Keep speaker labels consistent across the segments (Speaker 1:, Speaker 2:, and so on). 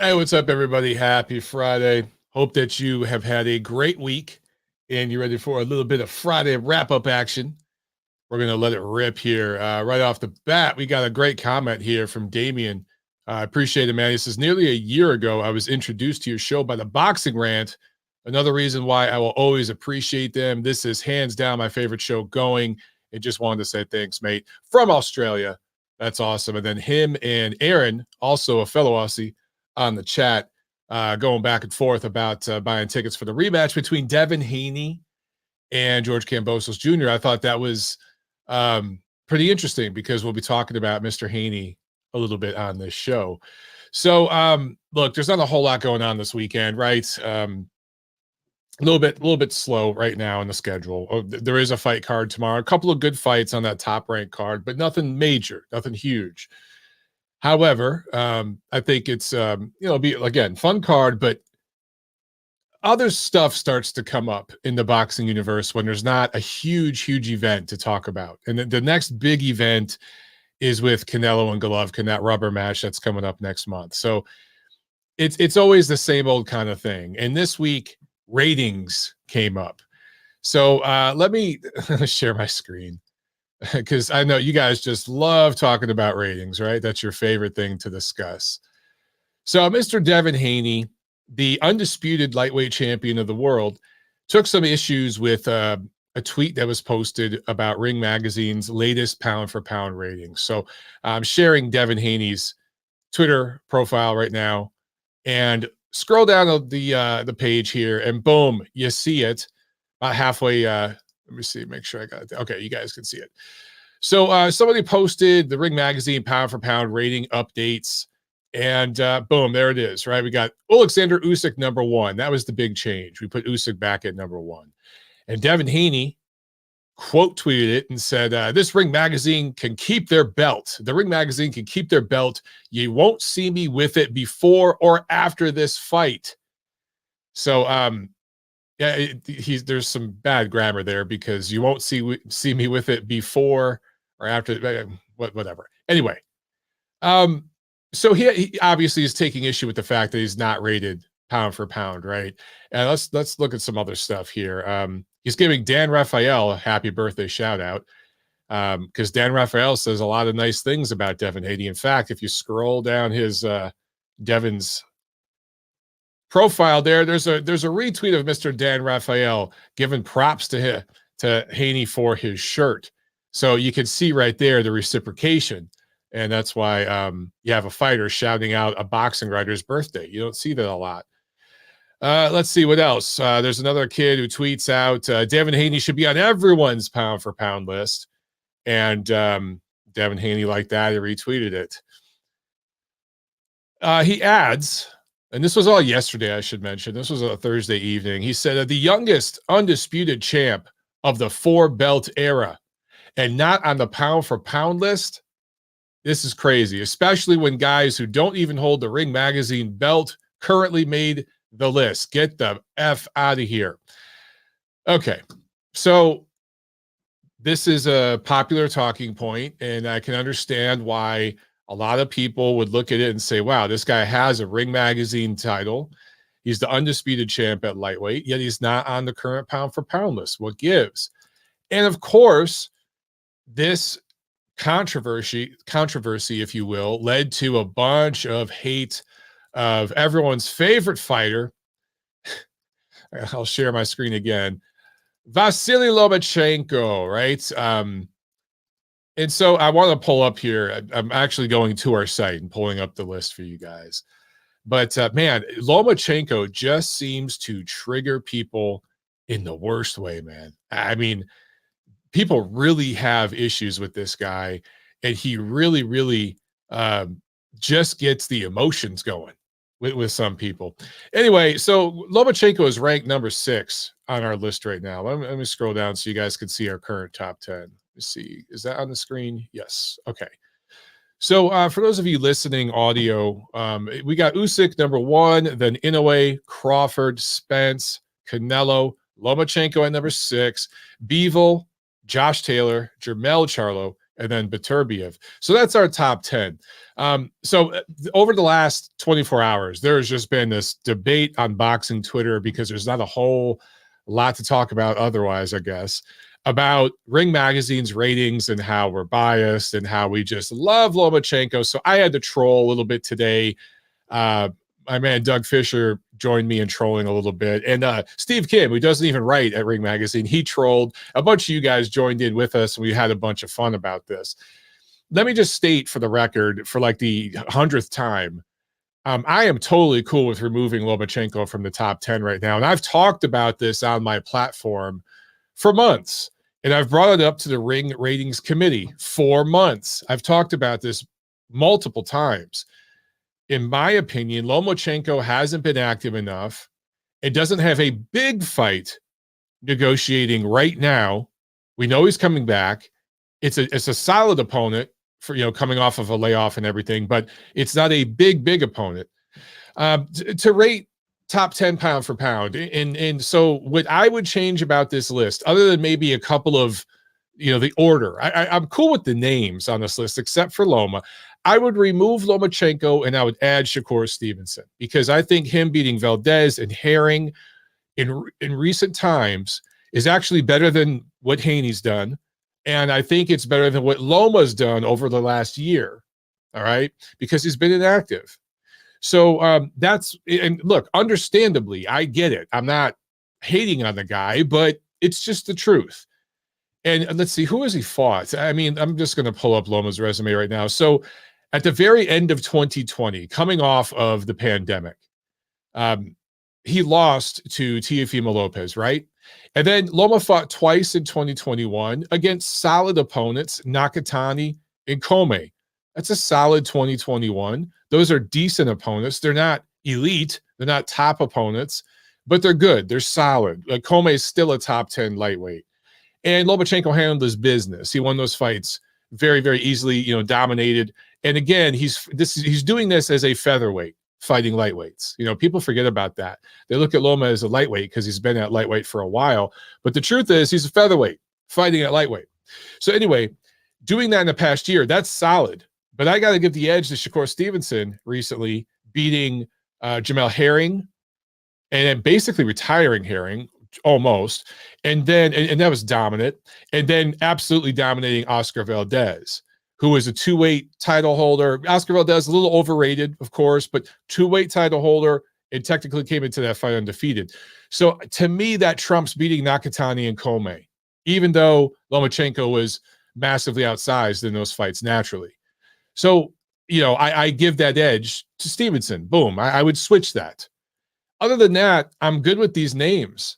Speaker 1: Hey, what's up, everybody? Happy Friday. Hope that you have had a great week and you're ready for a little bit of Friday wrap-up action. We're going to let it rip here. Right off the bat, we got a great comment here from Damien. I appreciate it, man. He says, nearly a year ago, I was introduced to your show by the Boxing Rant. Another reason why I will always appreciate them. This is hands down my favorite show going. And just wanted to say thanks, mate, from Australia. That's awesome. And then him and Aaron, also a fellow Aussie, on the chat, going back and forth about buying tickets for the rematch between Devin Haney and George Kambosos Jr. I thought that was pretty interesting because we'll be talking about Mr. Haney a little bit on this show. So, look, there's not a whole lot going on this weekend, right? A little bit slow right now in the schedule. There is a fight card tomorrow, a couple of good fights on that top ranked card, but nothing major, nothing huge. However, I think it's be again fun card, but other stuff starts to come up in the boxing universe when there's not a huge event to talk about. And the next big event is with Canelo and Golovkin, that rubber match that's coming up next month. So it's always the same old kind of thing. And this week, ratings came up. So let me share my screen because I know you guys just love talking about ratings, right? That's your favorite thing to discuss. So Mr. Devin Haney, the undisputed lightweight champion of the world, took some issues with a tweet that was posted about Ring Magazine's latest pound-for-pound ratings. So I'm sharing Devin Haney's Twitter profile right now, and scroll down the page here, and boom, you see it about halfway. Let me see, make sure I got it. Okay, you guys can see it. So somebody posted the Ring Magazine pound-for-pound rating updates. And boom, there it is, right? We got Alexander Usyk #1. That was the big change. We put Usyk back at #1. And Devin Haney quote tweeted it and said, this Ring Magazine can keep their belt. The Ring Magazine can keep their belt. You won't see me with it before or after this fight. So, yeah, there's some bad grammar there because you won't see me with it before or after, whatever. Anyway, so he obviously is taking issue with the fact that he's not rated pound for pound, right? And let's look at some other stuff here. He's giving Dan Rafael a happy birthday shout out because Dan Rafael says a lot of nice things about Devin Haney. In fact, if you scroll down his Devin's profile there's a retweet of Mr. Dan Rafael giving props to Haney for his shirt. So you can see right there the reciprocation. And that's why you have a fighter shouting out a boxing writer's birthday. You don't see that a lot. Let's see what else. There's another kid who tweets out, Devin Haney should be on everyone's pound-for-pound list. And Devin Haney liked that. He retweeted it. He adds, and this was all yesterday, I should mention. This was a Thursday evening. He said, the youngest undisputed champ of the 4-belt era and not on the pound-for-pound list. This is crazy, especially when guys who don't even hold the Ring Magazine belt currently made the list. Get the F out of here. Okay, so this is a popular talking point, and I can understand why a lot of people would look at it and say, wow, this guy has a Ring Magazine title. He's the undisputed champ at lightweight, yet he's not on the current pound-for-pound list. What gives? And of course, this controversy, if you will, led to a bunch of hate of everyone's favorite fighter. I'll share my screen again. Vasily Lomachenko, right? And so I want to pull up here. I'm actually going to our site and pulling up the list for you guys. But man, Lomachenko just seems to trigger people in the worst way, man. I mean, people really have issues with this guy, and he really just gets the emotions going with some people. Anyway, so Lomachenko is ranked #6 on our list right now. Let me scroll down so you guys can see our current top 10. Let's see. Is that on the screen? Yes. Okay. So for those of you listening audio, we got Usyk #1, then Inoue, Crawford, Spence, Canelo, Lomachenko at #6, Bivol, Josh Taylor, Jermell Charlo and then Beterbiev. So that's our top 10. So over the last 24 hours, there has just been this debate on boxing Twitter, because there's not a whole lot to talk about otherwise, I guess, about Ring Magazine's ratings and how we're biased and how we just love Lomachenko. So I had to troll a little bit today. My man Doug Fischer joined me in trolling a little bit, and Steve Kim, who doesn't even write at Ring Magazine, he trolled. A bunch of you guys joined in with us, and we had a bunch of fun about this. Let me just state for the record, for like the 100th time, I am totally cool with removing Lomachenko from the top 10 right now, and I've talked about this on my platform for months, and I've brought it up to the Ring Ratings Committee for months. I've talked about this multiple times. In my opinion, Lomachenko hasn't been active enough. It doesn't have a big fight negotiating right now. We know he's coming back. It's a solid opponent for, coming off of a layoff and everything, but it's not a big opponent. To rate top 10 pound for pound. And so what I would change about this list, other than maybe a couple of, the order, I'm cool with the names on this list, except for Loma. I would remove Lomachenko and I would add Shakur Stevenson, because I think him beating Valdez and Herring in recent times is actually better than what Haney's done. And I think it's better than what Loma's done over the last year. All right. Because he's been inactive. So that's, and look, understandably, I get it. I'm not hating on the guy, but it's just the truth. And let's see, who has he fought? I mean, I'm just going to pull up Loma's resume right now. So at the very end of 2020, coming off of the pandemic, he lost to Teofimo Lopez, right? And then Loma fought twice in 2021 against solid opponents, Nakatani and Kome. That's a solid 2021. Those are decent opponents. They're not elite. They're not top opponents, but they're good. They're solid. Kome is still a top 10 lightweight. And Lomachenko handled his business. He won those fights very, very easily, dominated. And again, he's doing this as a featherweight, fighting lightweights. People forget about that. They look at Loma as a lightweight because he's been at lightweight for a while. But the truth is he's a featherweight fighting at lightweight. So anyway, doing that in the past year, that's solid. But I got to give the edge to Shakur Stevenson recently, beating Jamel Herring and then basically retiring Herring almost. And then, and that was dominant. And then absolutely dominating Oscar Valdez, who is a two-weight title holder. Oscar Valdez, a little overrated, of course, but two-weight title holder, and technically came into that fight undefeated. So to me, that trumps beating Nakatani and Kome, even though Lomachenko was massively outsized in those fights naturally. So, I give that edge to Stevenson. Boom. I would switch that. Other than that, I'm good with these names.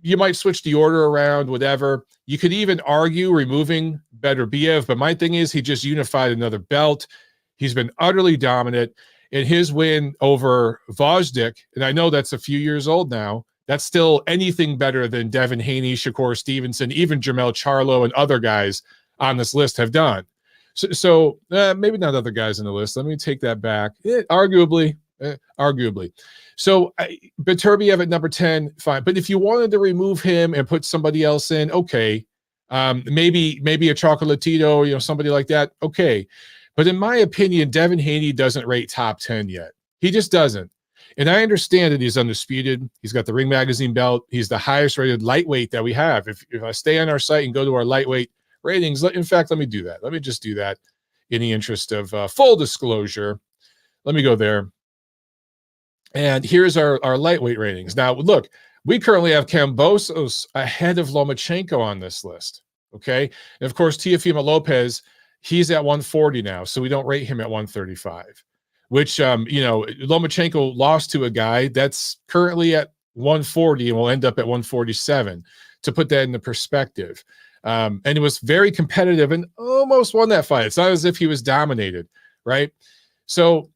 Speaker 1: You might switch the order around, whatever. You could even argue removing Beterbiev, but my thing is he just unified another belt. He's been utterly dominant. In his win over Vojdik, and I know that's a few years old now, that's still anything better than Devin Haney, Shakur Stevenson, even Jermell Charlo and other guys on this list have done. So maybe not other guys on the list. Let me take that back. Arguably. So Beterbiev at number 10, fine. But if you wanted to remove him and put somebody else in, okay. Maybe a Chocolatito, somebody like that, okay. But in my opinion, Devin Haney doesn't rate top 10 yet. He just doesn't. And I understand that he's undisputed. He's got the Ring Magazine belt. He's the highest rated lightweight that we have. If I stay on our site and go to our lightweight ratings, in fact, let me do that. Let me just do that in the interest of full disclosure. Let me go there. And here's our lightweight ratings. Now, look, we currently have Kambosos ahead of Lomachenko on this list. Okay. And of course, Teofimo Lopez, he's at 140 now. So we don't rate him at 135, which, Lomachenko lost to a guy that's currently at 140 and will end up at 147, to put that into perspective. And it was very competitive and almost won that fight. It's not as if he was dominated, right? So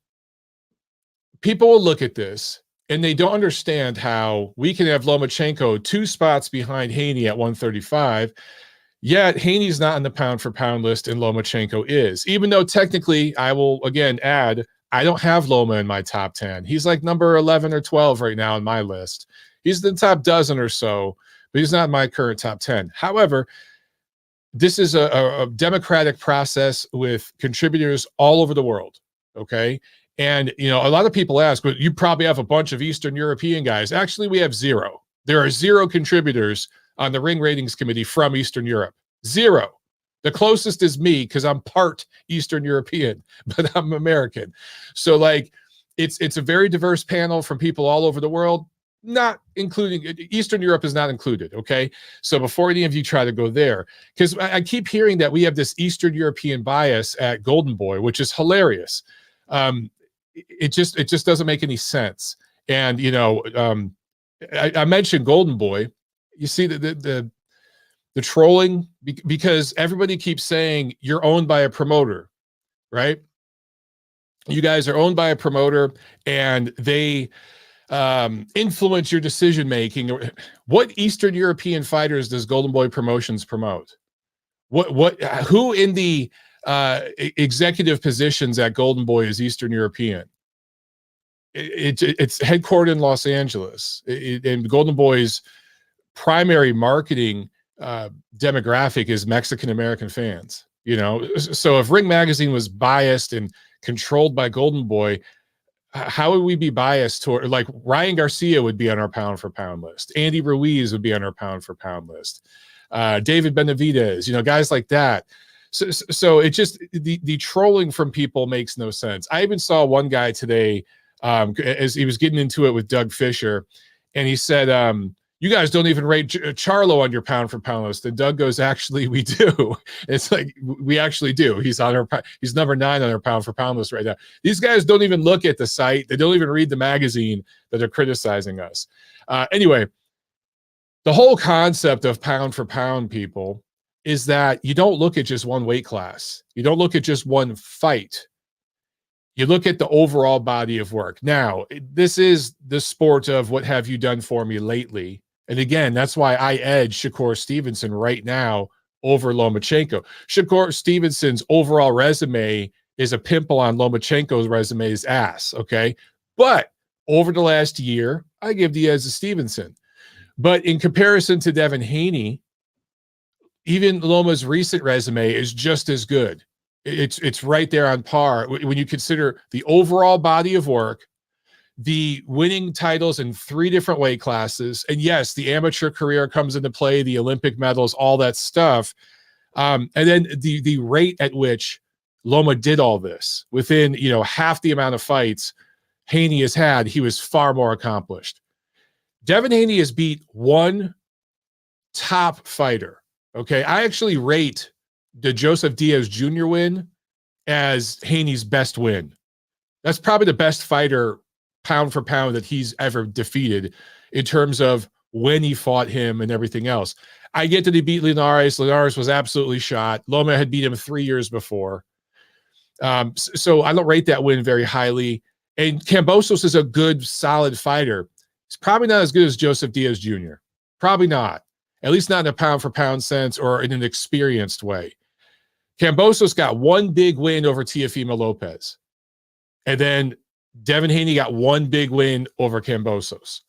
Speaker 1: people will look at this and they don't understand how we can have Lomachenko 2 spots behind Haney at 135, yet Haney's not on the pound for pound list and Lomachenko is. Even though technically, I will again add, I don't have Loma in my top 10. He's like number 11 or 12 right now on my list. He's the top dozen or so, but he's not in my current top 10. However, this is a democratic process with contributors all over the world. Okay. And, you know, a lot of people ask, but you probably have a bunch of Eastern European guys. Actually, we have zero. There are zero contributors on the Ring Ratings Committee from Eastern Europe. Zero. The closest is me because I'm part Eastern European, but I'm American. So like it's a very diverse panel from people all over the world, not including Eastern Europe is not included. Okay. So before any of you try to go there, because I keep hearing that we have this Eastern European bias at Golden Boy, which is hilarious. It just doesn't make any sense. And, you know, I mentioned Golden Boy. You see the trolling because everybody keeps saying you're owned by a promoter, right? You guys are owned by a promoter and they influence your decision making. What Eastern European fighters does Golden Boy Promotions promote? Who in the executive positions at Golden Boy is Eastern European? It's headquartered in Los Angeles, and Golden Boy's primary marketing demographic is Mexican American fans. You know, so if Ring Magazine was biased and controlled by Golden Boy, how would we be biased toward, like, Ryan Garcia would be on our pound for pound list, Andy Ruiz would be on our pound for pound list, David Benavidez, you know, guys like that. So it just the trolling from people makes no sense. I even saw one guy today as he was getting into it with Doug Fischer, and he said, you guys don't even rate Charlo on your pound for pound list. And Doug goes, actually, we do. It's like, we actually do. He's number 9 on our pound for pound list right now. These guys don't even look at the site. They don't even read the magazine that they're criticizing us. Anyway, the whole concept of pound for pound, people, is that you don't look at just one weight class. You don't look at just one fight. You look at the overall body of work. Now, this is the sport of what have you done for me lately? And again, that's why I edge Shakur Stevenson right now over Lomachenko. Shakur Stevenson's overall resume is a pimple on Lomachenko's resume's ass, okay? But over the last year, I give the edge to Stevenson. But in comparison to Devin Haney, even Loma's recent resume is just as good. It's right there on par when you consider the overall body of work, the winning titles in 3 different weight classes, and yes, the amateur career comes into play, the Olympic medals, all that stuff, and then the rate at which Loma did all this within, you know, half the amount of fights Haney has had. He was far more accomplished. Devin Haney has beat one top fighter. Okay, I actually rate the Joseph Diaz Jr. win as Haney's best win. That's probably the best fighter pound for pound that he's ever defeated in terms of when he fought him and everything else. I get that he beat Linares. Linares was absolutely shot. Loma had beat him 3 years before. So I don't rate that win very highly. And Kambosos is a good, solid fighter. He's probably not as good as Joseph Diaz Jr. Probably not. At least not in a pound for pound sense or in an experienced way. Kambosos got one big win over Teofimo Lopez. And then Devin Haney got one big win over Kambosos.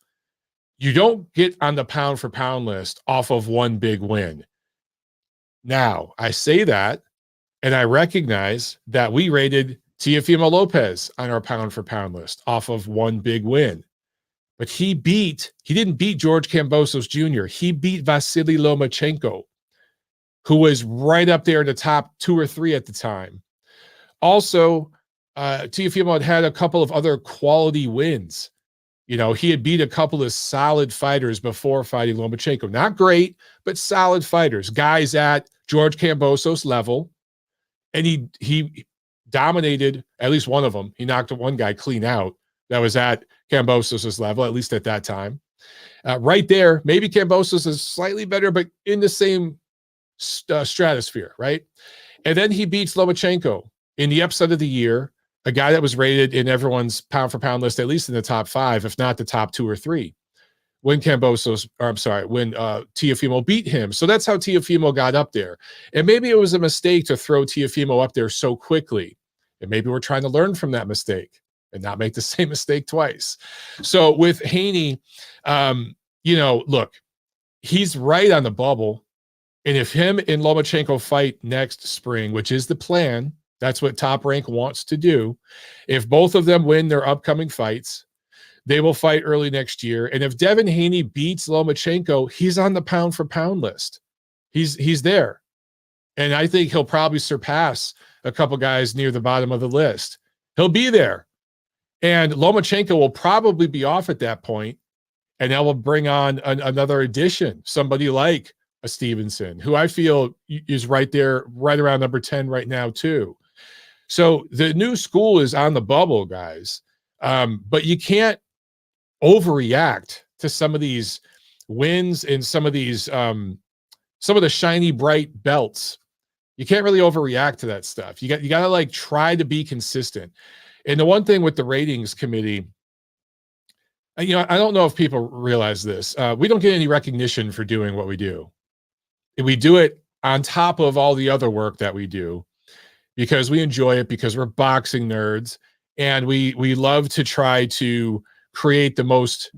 Speaker 1: You don't get on the pound for pound list off of one big win. Now, I say that, and I recognize that we rated Teofimo Lopez on our pound for pound list off of one big win. But he didn't beat George Kambosos Jr. He beat Vasily Lomachenko, who was right up there in the top 2 or 3 at the time. Also, Teofimo had a couple of other quality wins. You know, he had beat a couple of solid fighters before fighting Lomachenko. Not great, but solid fighters. Guys at George Kambosos level. And he dominated at least one of them. He knocked one guy clean out that was at Kambosos' level, at least at that time. Right there, maybe Kambosos is slightly better, but in the same stratosphere, right? And then he beats Lomachenko in the upset of the year, a guy that was rated in everyone's pound for pound list, at least in the top 5, if not the top 2 or 3, when Teofimo beat him. So that's how Teofimo got up there. And maybe it was a mistake to throw Teofimo up there so quickly. And maybe we're trying to learn from that mistake and not make the same mistake twice. So with Haney, you know, look, he's right on the bubble. And if him and Lomachenko fight next spring, which is the plan, that's what Top Rank wants to do. If both of them win their upcoming fights, they will fight early next year. And if Devin Haney beats Lomachenko, he's on the pound for pound list. He's there. And I think he'll probably surpass a couple guys near the bottom of the list. He'll be there. And Lomachenko will probably be off at that point, and that will bring on another addition, somebody like a Stevenson, who I feel is right there, right around number 10 right now too. So the new school is on the bubble, guys. But you can't overreact to some of these wins and some of these, some of the shiny, bright belts. You can't really overreact to that stuff. You got to like try to be consistent. And the one thing with the ratings committee, I don't know if people realize this. We don't get any recognition for doing what we do. We do it on top of all the other work that we do because we enjoy it, because we're boxing nerds, and we love to try to create the most,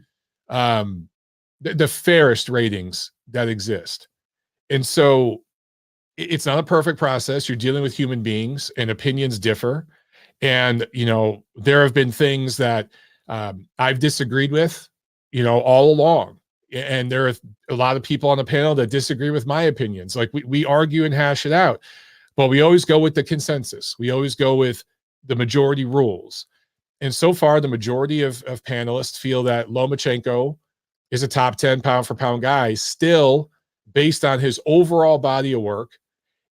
Speaker 1: the fairest ratings that exist. And so it's not a perfect process. You're dealing with human beings, and opinions differ. And, there have been things that I've disagreed with, all along. And there are a lot of people on the panel that disagree with my opinions. Like we argue and hash it out, but we always go with the consensus. We always go with the majority rules. And so far, the majority of panelists feel that Lomachenko is a top 10 pound for pound guy, still based on his overall body of work.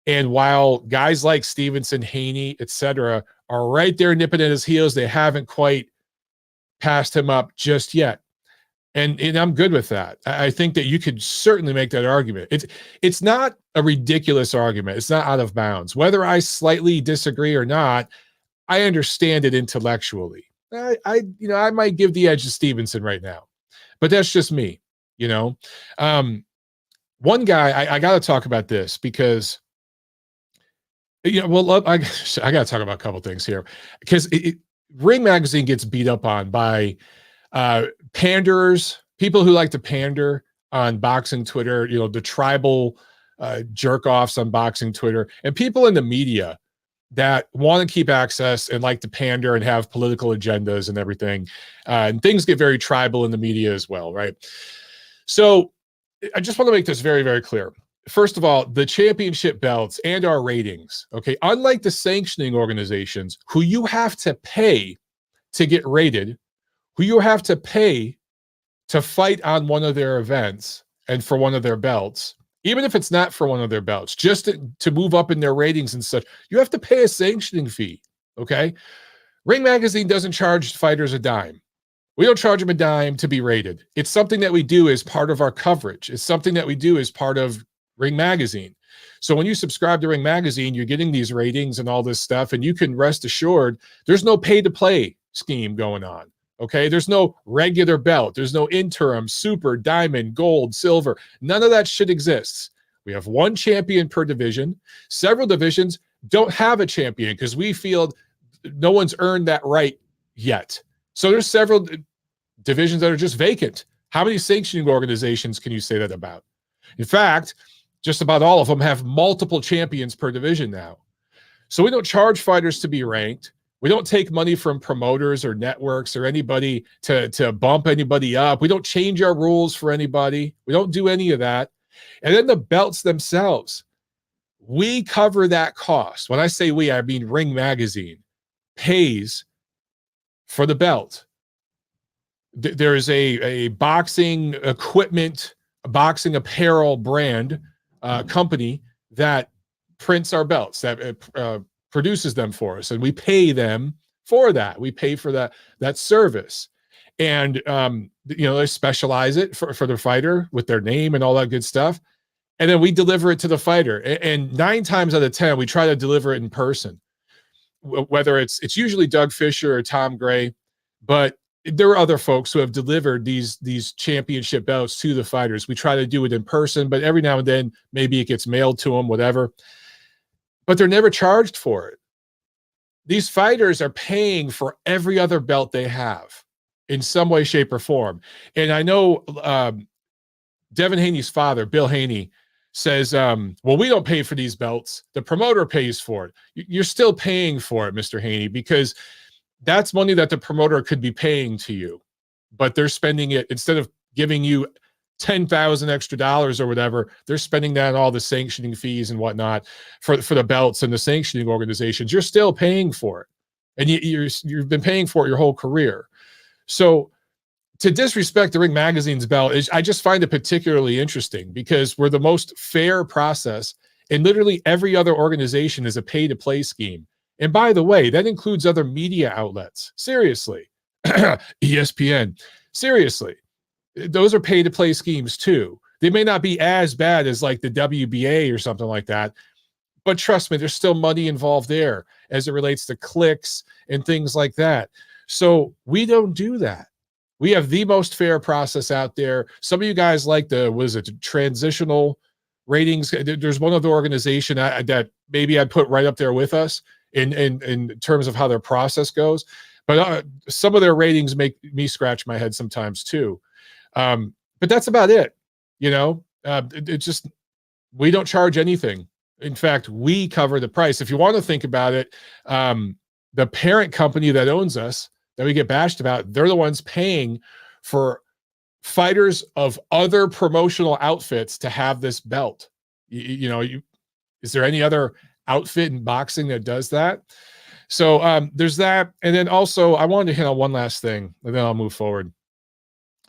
Speaker 1: And while guys like Stevenson, Haney, etc., are right there nipping at his heels, they haven't quite passed him up just yet. And I'm good with that. I think that you could certainly make that argument. It's not a ridiculous argument. It's not out of bounds. Whether I slightly disagree or not, I understand it intellectually. I might give the edge to Stevenson right now, but that's just me. One guy I got to talk about this because. I got to talk about a couple things here because Ring Magazine gets beat up on by panderers, people who like to pander on boxing Twitter, the tribal jerk offs on boxing Twitter, and people in the media that want to keep access and like to pander and have political agendas and everything. And things get very tribal in the media as well, right? So I just want to make this very, very clear. First of all, the championship belts and our ratings, okay, unlike the sanctioning organizations who you have to pay to get rated, who you have to pay to fight on one of their events and for one of their belts, even if it's not for one of their belts, just to move up in their ratings and such, you have to pay a sanctioning fee, okay? Ring Magazine doesn't charge fighters a dime. We don't charge them a dime to be rated. It's something that we do as part of our coverage. It's something that we do as part of Ring Magazine. So when you subscribe to Ring Magazine, you're getting these ratings and all this stuff, and you can rest assured there's no pay-to-play scheme going on, okay? There's no regular belt. There's no interim, super, diamond, gold, silver. None of that shit exists. We have one champion per division. Several divisions don't have a champion because we feel no one's earned that right yet. So there's several divisions that are just vacant. How many sanctioning organizations can you say that about? In fact, just about all of them have multiple champions per division now. So we don't charge fighters to be ranked. We don't take money from promoters or networks or anybody to bump anybody up. We don't change our rules for anybody. We don't do any of that. And then the belts themselves, we cover that cost. When I say we, I mean Ring Magazine pays for the belt. There is a boxing equipment, a boxing apparel brand company that prints our belts, that produces them for us, and we pay them for that. We pay for that service, and they specialize it for the fighter with their name and all that good stuff, and then we deliver it to the fighter. And 9 times out of 10, we try to deliver it in person. Whether it's usually Doug Fischer or Tom Gray, but there are other folks who have delivered these championship belts to the fighters. We try to do it in person, but every now and then maybe it gets mailed to them, whatever. But they're never charged for it. These fighters are paying for every other belt they have in some way, shape, or form. And I know Devin Haney's father, Bill Haney, says, well, we don't pay for these belts. The promoter pays for it. You're still paying for it, Mr. Haney, because that's money that the promoter could be paying to you, but they're spending it, instead of giving you 10,000 extra dollars or whatever, they're spending that on all the sanctioning fees and whatnot for the belts and the sanctioning organizations. You're still paying for it, and you've been paying for it your whole career. So to disrespect the Ring Magazine's belt, I just find it particularly interesting, because we're the most fair process, and literally every other organization is a pay-to-play scheme. And by the way, that includes other media outlets. Seriously. ESPN. Seriously. Those are pay-to-play schemes too. They may not be as bad as like the WBA or something like that, but trust me, there's still money involved there as it relates to clicks and things like that. So we don't do that. We have the most fair process out there. Some of you guys like the transitional ratings. There's one other organization that maybe I'd put right up there with us in terms of how their process goes. But some of their ratings make me scratch my head sometimes too. But that's about it. You know, it just, we don't charge anything. In fact, we cover the price. If you want to think about it, the parent company that owns us, that we get bashed about, they're the ones paying for fighters of other promotional outfits to have this belt. Is there any other outfit in boxing that does that? So there's that. And then also, I wanted to hit on one last thing, and then I'll move forward.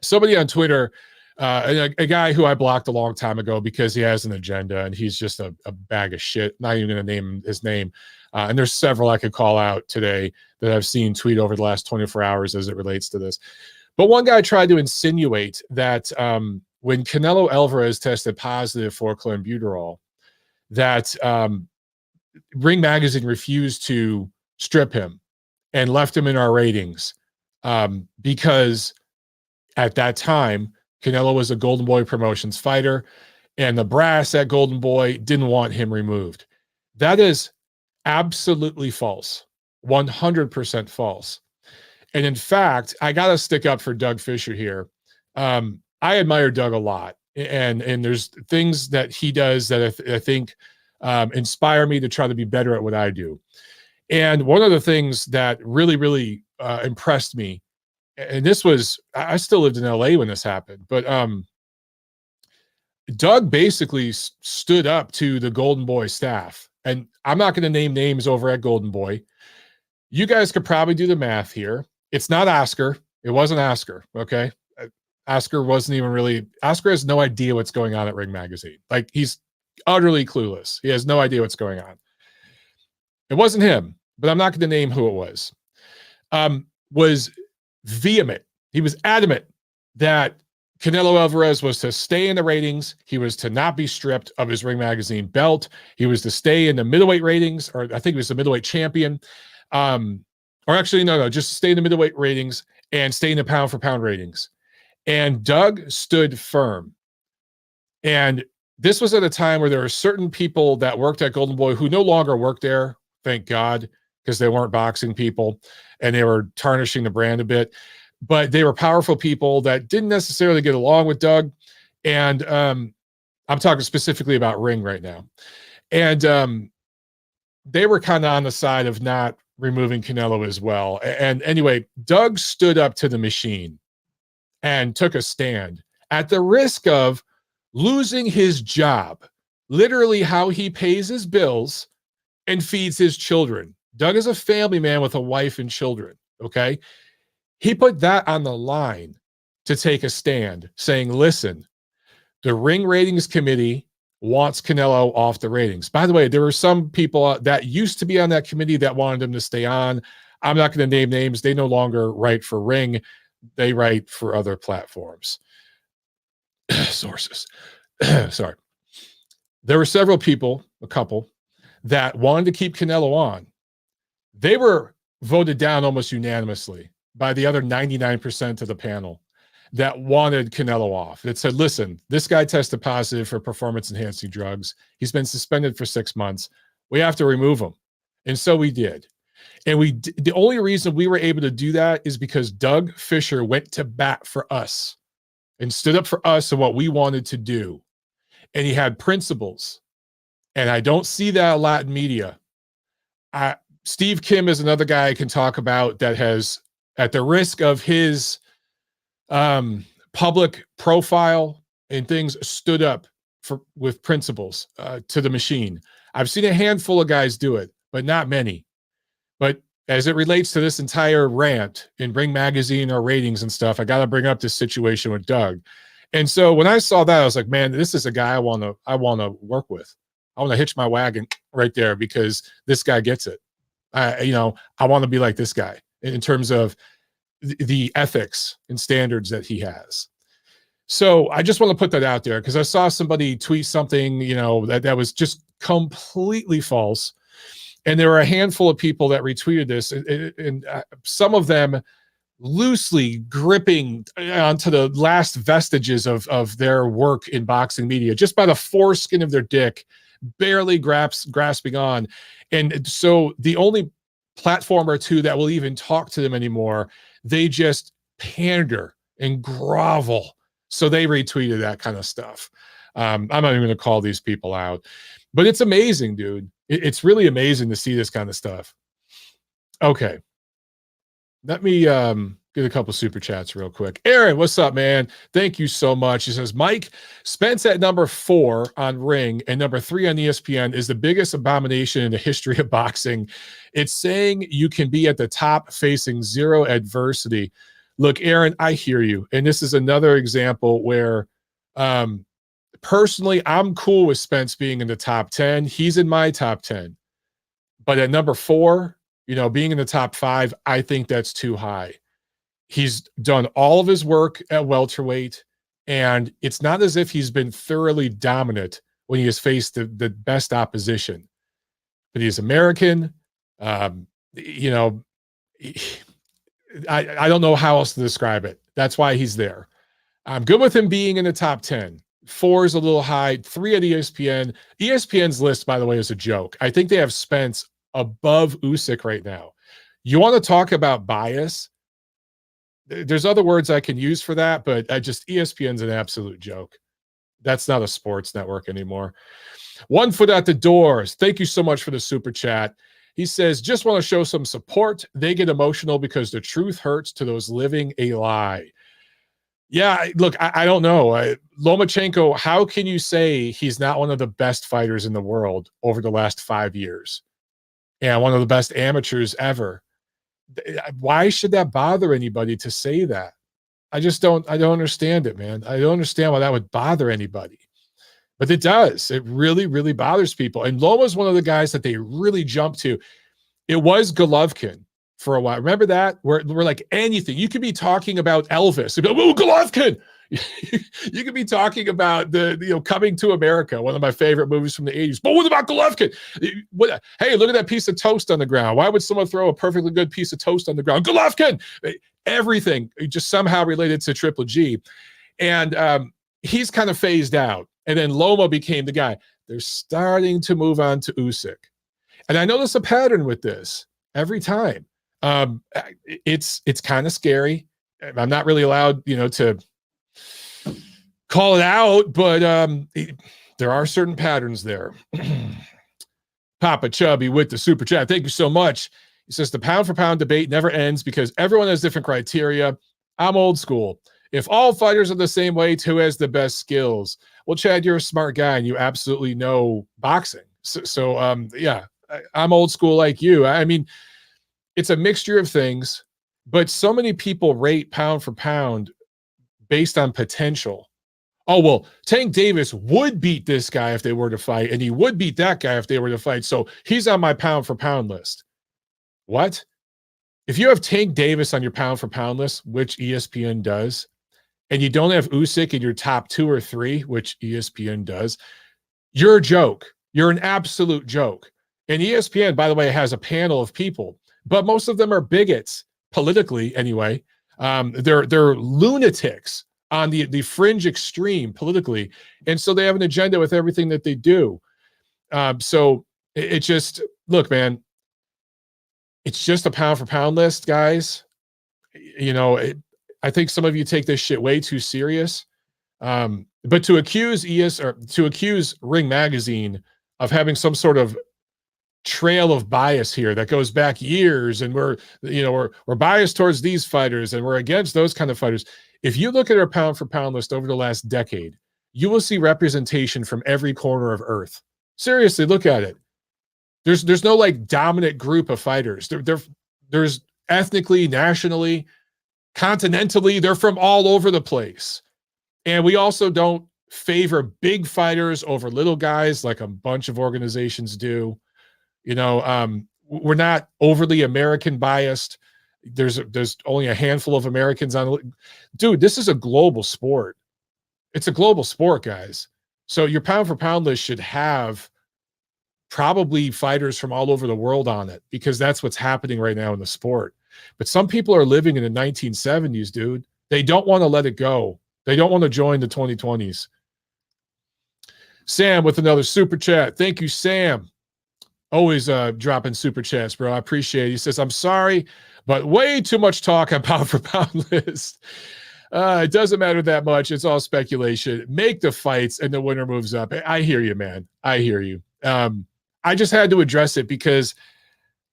Speaker 1: Somebody on Twitter, a guy who I blocked a long time ago because he has an agenda and he's just a bag of shit. Not even going to name his name. And there's several I could call out today that I've seen tweet over the last 24 hours as it relates to this. But one guy tried to insinuate that when Canelo Alvarez tested positive for clenbuterol, that Ring Magazine refused to strip him and left him in our ratings because at that time, Canelo was a Golden Boy Promotions fighter, and the brass at Golden Boy didn't want him removed. That is absolutely false. 100% false. And in fact, I got to stick up for Doug Fischer here. I admire Doug a lot. And there's things that he does that I think inspire me to try to be better at what I do. And one of the things that really, really impressed me, and this was, I still lived in LA when this happened, but Doug basically stood up to the Golden Boy staff. And I'm not going to name names over at Golden Boy. You guys could probably do the math here. It's not Oscar. It wasn't Oscar, okay? Oscar wasn't even really, Oscar has no idea what's going on at Ring Magazine. Like, he's utterly clueless. He has no idea what's going on. It wasn't him, but I'm not going to name who it was. Was vehement. He was adamant that Canelo Alvarez was to stay in the ratings. He was to not be stripped of his Ring Magazine belt. He was to stay in the middleweight ratings, or I think he was the middleweight champion. Or actually, no, just stay in the middleweight ratings and stay in the pound for pound ratings. And Doug stood firm. And this was at a time where there were certain people that worked at Golden Boy who no longer work there, thank God, because they weren't boxing people and they were tarnishing the brand a bit. But they were powerful people that didn't necessarily get along with Doug. And I'm talking specifically about Ring right now. And they were kind of on the side of not removing Canelo as well. And anyway, Doug stood up to the machine and took a stand at the risk of losing his job, literally how he pays his bills and feeds his children. Doug is a family man with a wife and children, okay? He put that on the line to take a stand, saying, listen, the Ring Ratings Committee wants Canelo off the ratings. By the way, there were some people that used to be on that committee that wanted him to stay on. I'm not going to name names. They no longer write for Ring. They write for other platforms. Sources. Sorry. There were several people, a couple, that wanted to keep Canelo on. They were voted down almost unanimously by the other 99% of the panel that wanted Canelo off. That said, listen, this guy tested positive for performance-enhancing drugs. He's been suspended for 6 months. We have to remove him. And so we did. And the only reason we were able to do that is because Doug Fischer went to bat for us and stood up for us and what we wanted to do. and he had principles. And I don't see that a lot in media. Steve Kim is another guy I can talk about that has, at the risk of his public profile and things, stood up with principles to the machine. I've seen a handful of guys do it, but not many. But as it relates to this entire rant in Ring Magazine or ratings and stuff, I got to bring up this situation with Doug. And so when I saw that, I was like, man, this is a guy I want to work with. I want to hitch my wagon right there because this guy gets it. I want to be like this guy in terms of the ethics and standards that he has. So I just want to put that out there because I saw somebody tweet something, that was just completely false. And there were a handful of people that retweeted this, and some of them loosely gripping onto the last vestiges of their work in boxing media, just by the foreskin of their dick, barely grasping on. And so the only platform or two that will even talk to them anymore, they just pander and grovel. So they retweeted that kind of stuff. I'm not even going to call these people out, but it's amazing, dude. It's really amazing to see this kind of stuff. Okay. Let me get a couple super chats real quick. Aaron, what's up, man? Thank you so much. He says, Mike, Spence at number 4 on Ring and number 3 on ESPN is the biggest abomination in the history of boxing. It's saying you can be at the top facing zero adversity. Look, Aaron, I hear you. And this is another example where personally, I'm cool with Spence being in the top 10. He's in my top 10. But at number 4, being in the top 5, I think that's too high. He's done all of his work at welterweight, and it's not as if he's been thoroughly dominant when he has faced the best opposition. But he's American. I don't know how else to describe it. That's why he's there. I'm good with him being in the top 10. 4 is a little high. 3 at ESPN. ESPN's list, by the way, is a joke. I think they have Spence above Usyk right now. You want to talk about bias? There's other words I can use for that, but ESPN's an absolute joke. That's not a sports network anymore. 1 foot at the doors. Thank you so much for the super chat. He says, just want to show some support. They get emotional because the truth hurts to those living a lie. Yeah, look, I don't know. Lomachenko, how can you say he's not one of the best fighters in the world over the last 5 years? And one of the best amateurs ever. Why should that bother anybody to say that? I don't understand it, man. I don't understand why that would bother anybody. But it does. It really, really bothers people. And Loma's one of the guys that they really jump to. It was Golovkin for a while. Remember that? We're like anything. You could be talking about Elvis. You'd be like, oh, Golovkin. You could be talking about the Coming to America, one of my favorite movies from the 80s. But what about Golovkin? Hey, look at that piece of toast on the ground. Why would someone throw a perfectly good piece of toast on the ground? Golovkin! Everything just somehow related to Triple G. And he's kind of phased out. And then Loma became the guy. They're starting to move on to Usyk. And I notice a pattern with this every time. It's kind of scary. I'm not really allowed, to call it out, but there are certain patterns there. Papa Chubby with the super chat. Thank you so much. He says the pound for pound debate never ends because everyone has different criteria. I'm old school. If all fighters are the same weight, who has the best skills? Well, Chad, you're a smart guy and you absolutely know boxing. So yeah, I'm old school like you. I mean, it's a mixture of things, but so many people rate pound for pound based on potential. Oh, well, Tank Davis would beat this guy if they were to fight, and he would beat that guy if they were to fight. So he's on my pound for pound list. What? If you have Tank Davis on your pound for pound list, which ESPN does, and you don't have Usyk in your top 2 or 3, which ESPN does, you're a joke. You're an absolute joke. And ESPN, by the way, has a panel of people, but most of them are bigots, politically anyway. They're lunatics on the fringe extreme politically. And so they have an agenda with everything that they do. So it just, look, man, it's just a pound for pound list, guys. I think some of you take this shit way too serious. But to accuse Ring Magazine of having some sort of trail of bias here that goes back years, and we're biased towards these fighters and we're against those kind of fighters. If you look at our pound for pound list over the last decade, you will see representation from every corner of Earth. Seriously, look at it. There's no like dominant group of fighters. There's ethnically, nationally, continentally, they're from all over the place. And we also don't favor big fighters over little guys like a bunch of organizations do. We're not overly American biased. There's only a handful of Americans on. Dude, this is a global sport. It's a global sport, guys. So your pound for pound list should have probably fighters from all over the world on it, because that's what's happening right now in the sport. But some people are living in the 1970s, dude. They don't want to let it go. They don't want to join the 2020s. Sam with another super chat. Thank you, Sam. Always dropping super chats, bro. I appreciate it. He says, I'm sorry, but way too much talk on pound for pound list. It doesn't matter that much. It's all speculation. Make the fights and the winner moves up. I hear you, man. I hear you. I just had to address it because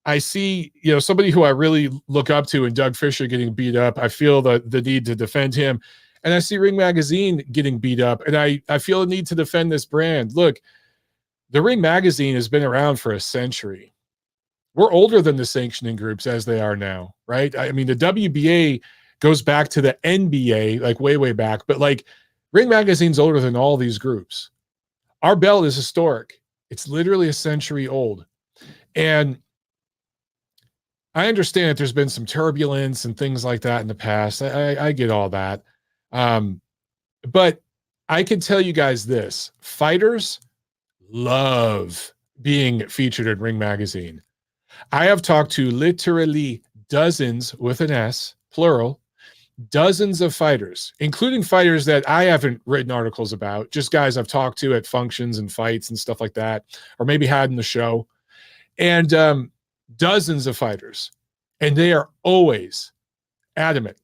Speaker 1: I see, somebody who I really look up to in Doug Fischer getting beat up. I feel the need to defend him. And I see Ring Magazine getting beat up. And I feel a need to defend this brand. Look, the Ring Magazine has been around for a century. We're older than the sanctioning groups as they are now, right? I mean, the WBA goes back to the NBA, like way, way back. But like Ring Magazine's older than all these groups. Our belt is historic. It's literally a century old. And I understand that there's been some turbulence and things like that in the past. I get all that. But I can tell you guys this. Fighters love being featured in Ring Magazine. I have talked to literally dozens, with an S, plural, dozens of fighters, including fighters that I haven't written articles about, just guys I've talked to at functions and fights and stuff like that, or maybe had in the show. And dozens of fighters. And they are always adamant.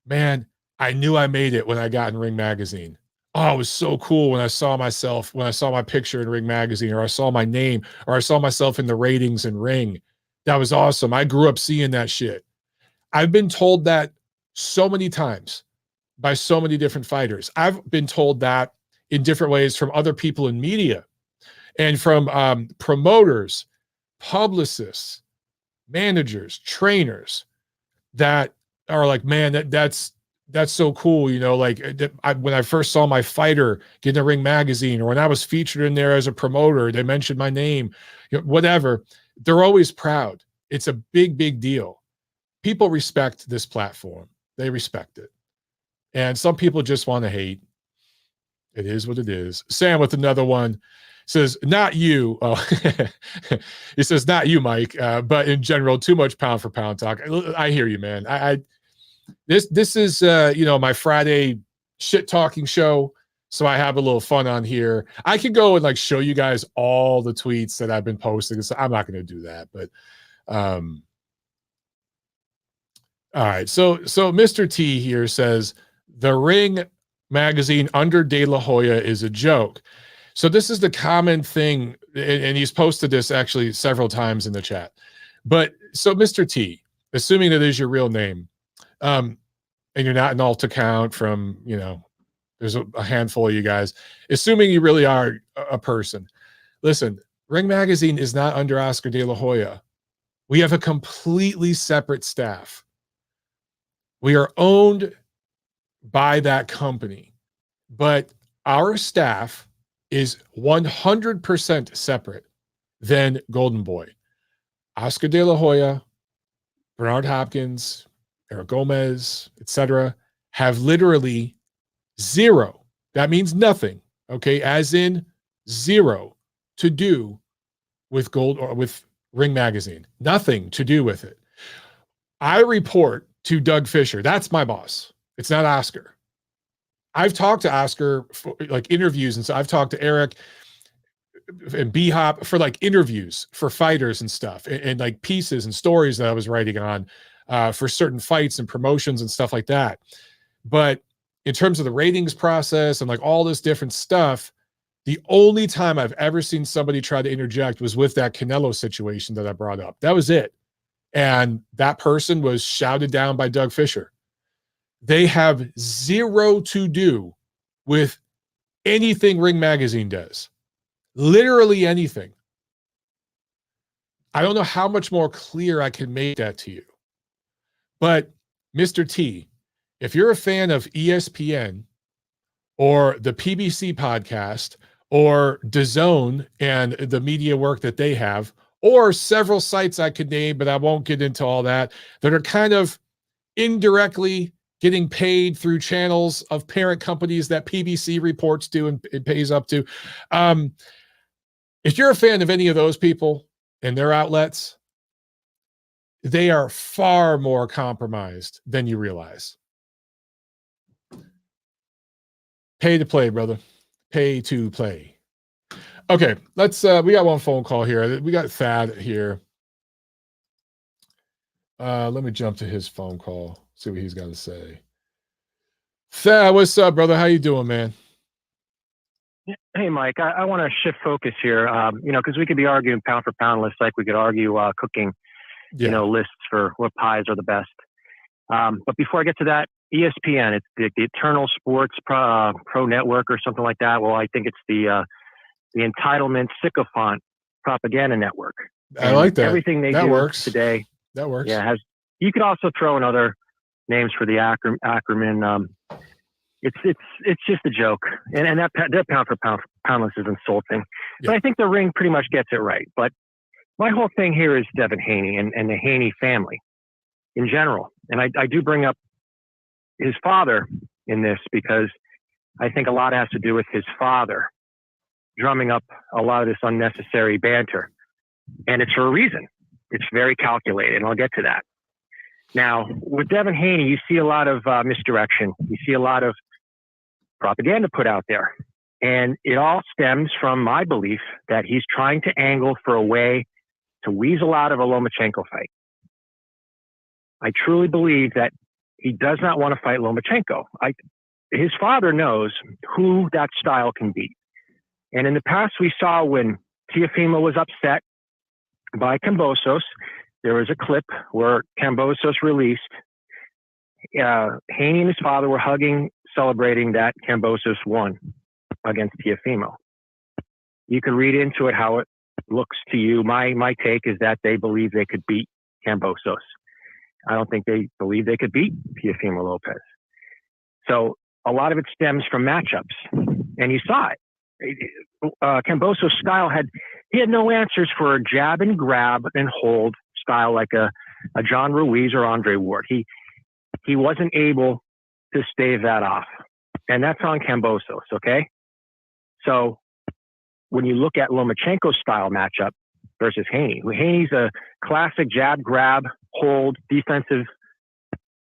Speaker 1: Man, I knew I made it when I got in Ring Magazine. Oh, it was so cool when I saw my picture in Ring Magazine, or I saw my name, or I saw myself in the ratings in Ring. That was awesome. I grew up seeing that shit. I've been told that so many times by so many different fighters. I've been told that in different ways from other people in media and from promoters, publicists, managers, trainers that are like, man, that's so cool. When I first saw my fighter get in a Ring Magazine, or when I was featured in there as a promoter, they mentioned my name, whatever. They're always proud. It's a big, big deal. People respect this platform. They respect it. And some people just want to hate. It is what it is. Sam with another one says, not you. Oh, he says, not you, Mike, but in general, too much pound for pound talk. I hear you, man. This is, my Friday shit talking show. So I have a little fun on here. I could go and like show you guys all the tweets that I've been posting. So I'm not going to do that, but, all right. So Mr. T here says the Ring Magazine under De La Hoya is a joke. So this is the common thing, and he's posted this actually several times in the chat. But so Mr. T, assuming that is your real name, and you're not an alt account from, there's a handful of you guys, assuming you really are a person. Listen, Ring Magazine is not under Oscar De La Hoya. We have a completely separate staff. We are owned by that company, but our staff is 100% separate than Golden Boy. Oscar De La Hoya, Bernard Hopkins, Eric Gomez, etc., have literally zero. That means nothing, okay? As in zero to do with Gold or with Ring Magazine. Nothing to do with it. I report to Doug Fischer. That's my boss. It's not Oscar. I've talked to Oscar for like interviews, and so I've talked to Eric and B-Hop for like interviews for fighters and stuff, and like pieces and stories that I was writing on for certain fights and promotions and stuff like that. But in terms of the ratings process and like all this different stuff, the only time I've ever seen somebody try to interject was with that Canelo situation that I brought up. That was it. And that person was shouted down by Doug Fischer. They have zero to do with anything Ring Magazine does. Literally anything. I don't know how much more clear I can make that to you. But Mr. T, if you're a fan of ESPN or the PBC podcast or DAZN and the media work that they have, or several sites I could name, but I won't get into all that are kind of indirectly getting paid through channels of parent companies that PBC reports to and it pays up to. If you're a fan of any of those people and their outlets, they are far more compromised than you realize. Pay to play, brother. Pay to play. Okay, let's we got one phone call here. We got Thad here. Let me jump to his phone call, see what he's got to say. Thad, what's up, brother? How you doing, man?
Speaker 2: Hey, Mike, I want to shift focus here, because we could be arguing pound for pound lists like we could argue cooking, lists for what pies are the best. But before I get to that, ESPN, it's the Eternal Sports Pro Network or something like that. Well, I think it's the entitlement sycophant propaganda network.
Speaker 1: I like that.
Speaker 2: Everything they do
Speaker 1: works
Speaker 2: today.
Speaker 1: That works.
Speaker 2: Yeah, you could also throw in other names for the acronym. It's just a joke, and that pound for pound list is insulting. Yeah. But I think the Ring pretty much gets it right. But my whole thing here is Devin Haney and the Haney family in general, and I do bring up his father in this because I think a lot has to do with his father drumming up a lot of this unnecessary banter, and it's for a reason. It's very calculated, and I'll get to that. Now, with Devin Haney, you see a lot of misdirection. You see a lot of propaganda put out there. And it all stems from my belief that he's trying to angle for a way to weasel out of a Lomachenko fight. I truly believe that he does not want to fight Lomachenko. His father knows who that style can beat. And in the past, we saw when Teofimo was upset by Kambosos, there was a clip where Kambosos released. Haney and his father were hugging, celebrating that Kambosos won against Teofimo. You can read into it how it looks to you. My take is that they believe they could beat Kambosos. I don't think they believe they could beat Teofimo Lopez. So a lot of it stems from matchups, and you saw it. Kambosos' style had no answers for a jab and grab and hold style like a John Ruiz or Andre Ward. He wasn't able to stave that off, and that's on Kambosos. Okay, so when you look at Lomachenko's style matchup versus Haney's a classic jab, grab, hold, defensive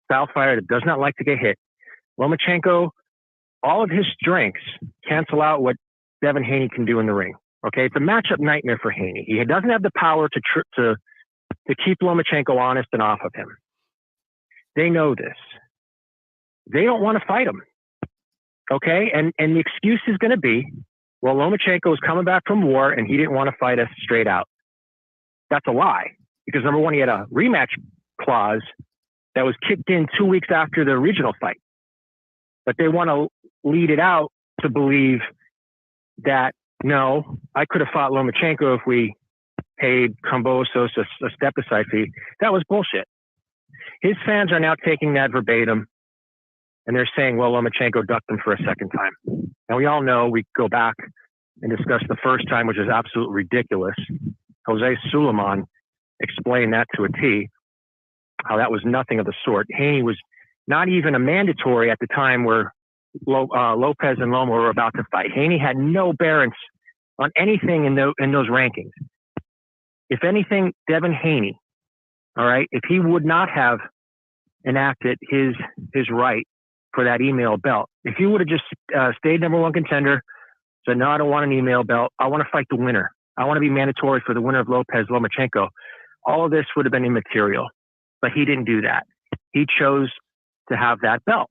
Speaker 2: style fighter that does not like to get hit. Lomachenko, all of his strengths cancel out what Devin Haney can do in the ring. Okay, it's a matchup nightmare for Haney. He doesn't have the power to keep Lomachenko honest and off of him. They know this. They don't want to fight him. Okay, and the excuse is going to be, well, Lomachenko was coming back from war and he didn't want to fight us straight out. That's a lie. Because number one, he had a rematch clause that was kicked in 2 weeks after the original fight. But they want to lead it out to believe that, no, I could have fought Lomachenko if we paid Kambosos a step-aside fee. That was bullshit. His fans are now taking that verbatim, and they're saying, well, Lomachenko ducked him for a second time. And we all know, we go back and discuss the first time, which is absolutely ridiculous. Jose Suleiman explained that to a T, how that was nothing of the sort. Haney was not even a mandatory at the time where Lopez and Loma were about to fight. Haney had no bearance on anything in those rankings. If anything, Devin Haney, all right, if he would not have enacted his right for that email belt, if he would have just stayed number one contender, said, no, I don't want an email belt. I want to fight the winner. I want to be mandatory for the winner of Lopez Lomachenko. All of this would have been immaterial, but he didn't do that. He chose to have that belt.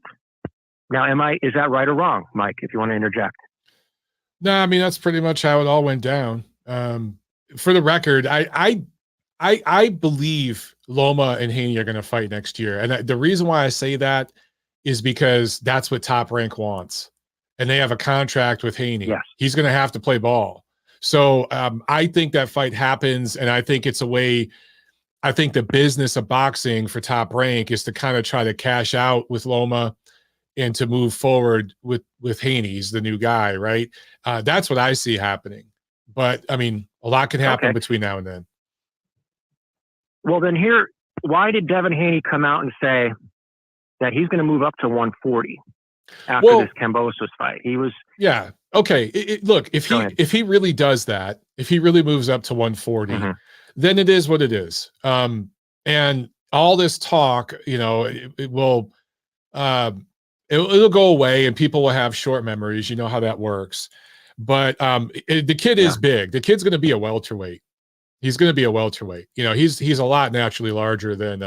Speaker 2: Now, is that right or wrong, Mike, if you want to interject?
Speaker 1: No, I mean, that's pretty much how it all went down. For the record, I believe Loma and Haney are going to fight next year. And the reason why I say that is because that's what Top Rank wants. And they have a contract with Haney.
Speaker 2: Yes.
Speaker 1: He's going to have to play ball. So I think that fight happens. And I think it's a way, I think the business of boxing for Top Rank is to kind of try to cash out with Loma and to move forward with Haney. He's the new guy, right? That's what I see happening. But I mean, a lot can happen between now and then.
Speaker 2: Well, then why did Devin Haney come out and say that he's going to move up to 140 after this Kambosos fight? He was
Speaker 1: okay. Look, if he really does that, if he really moves up to 140, then it is what it is. And all this talk, it will it'll go away, and people will have short memories. You know how that works. But the kid is big. The kid's going to be a welterweight. He's going to be a welterweight. He's a lot naturally larger than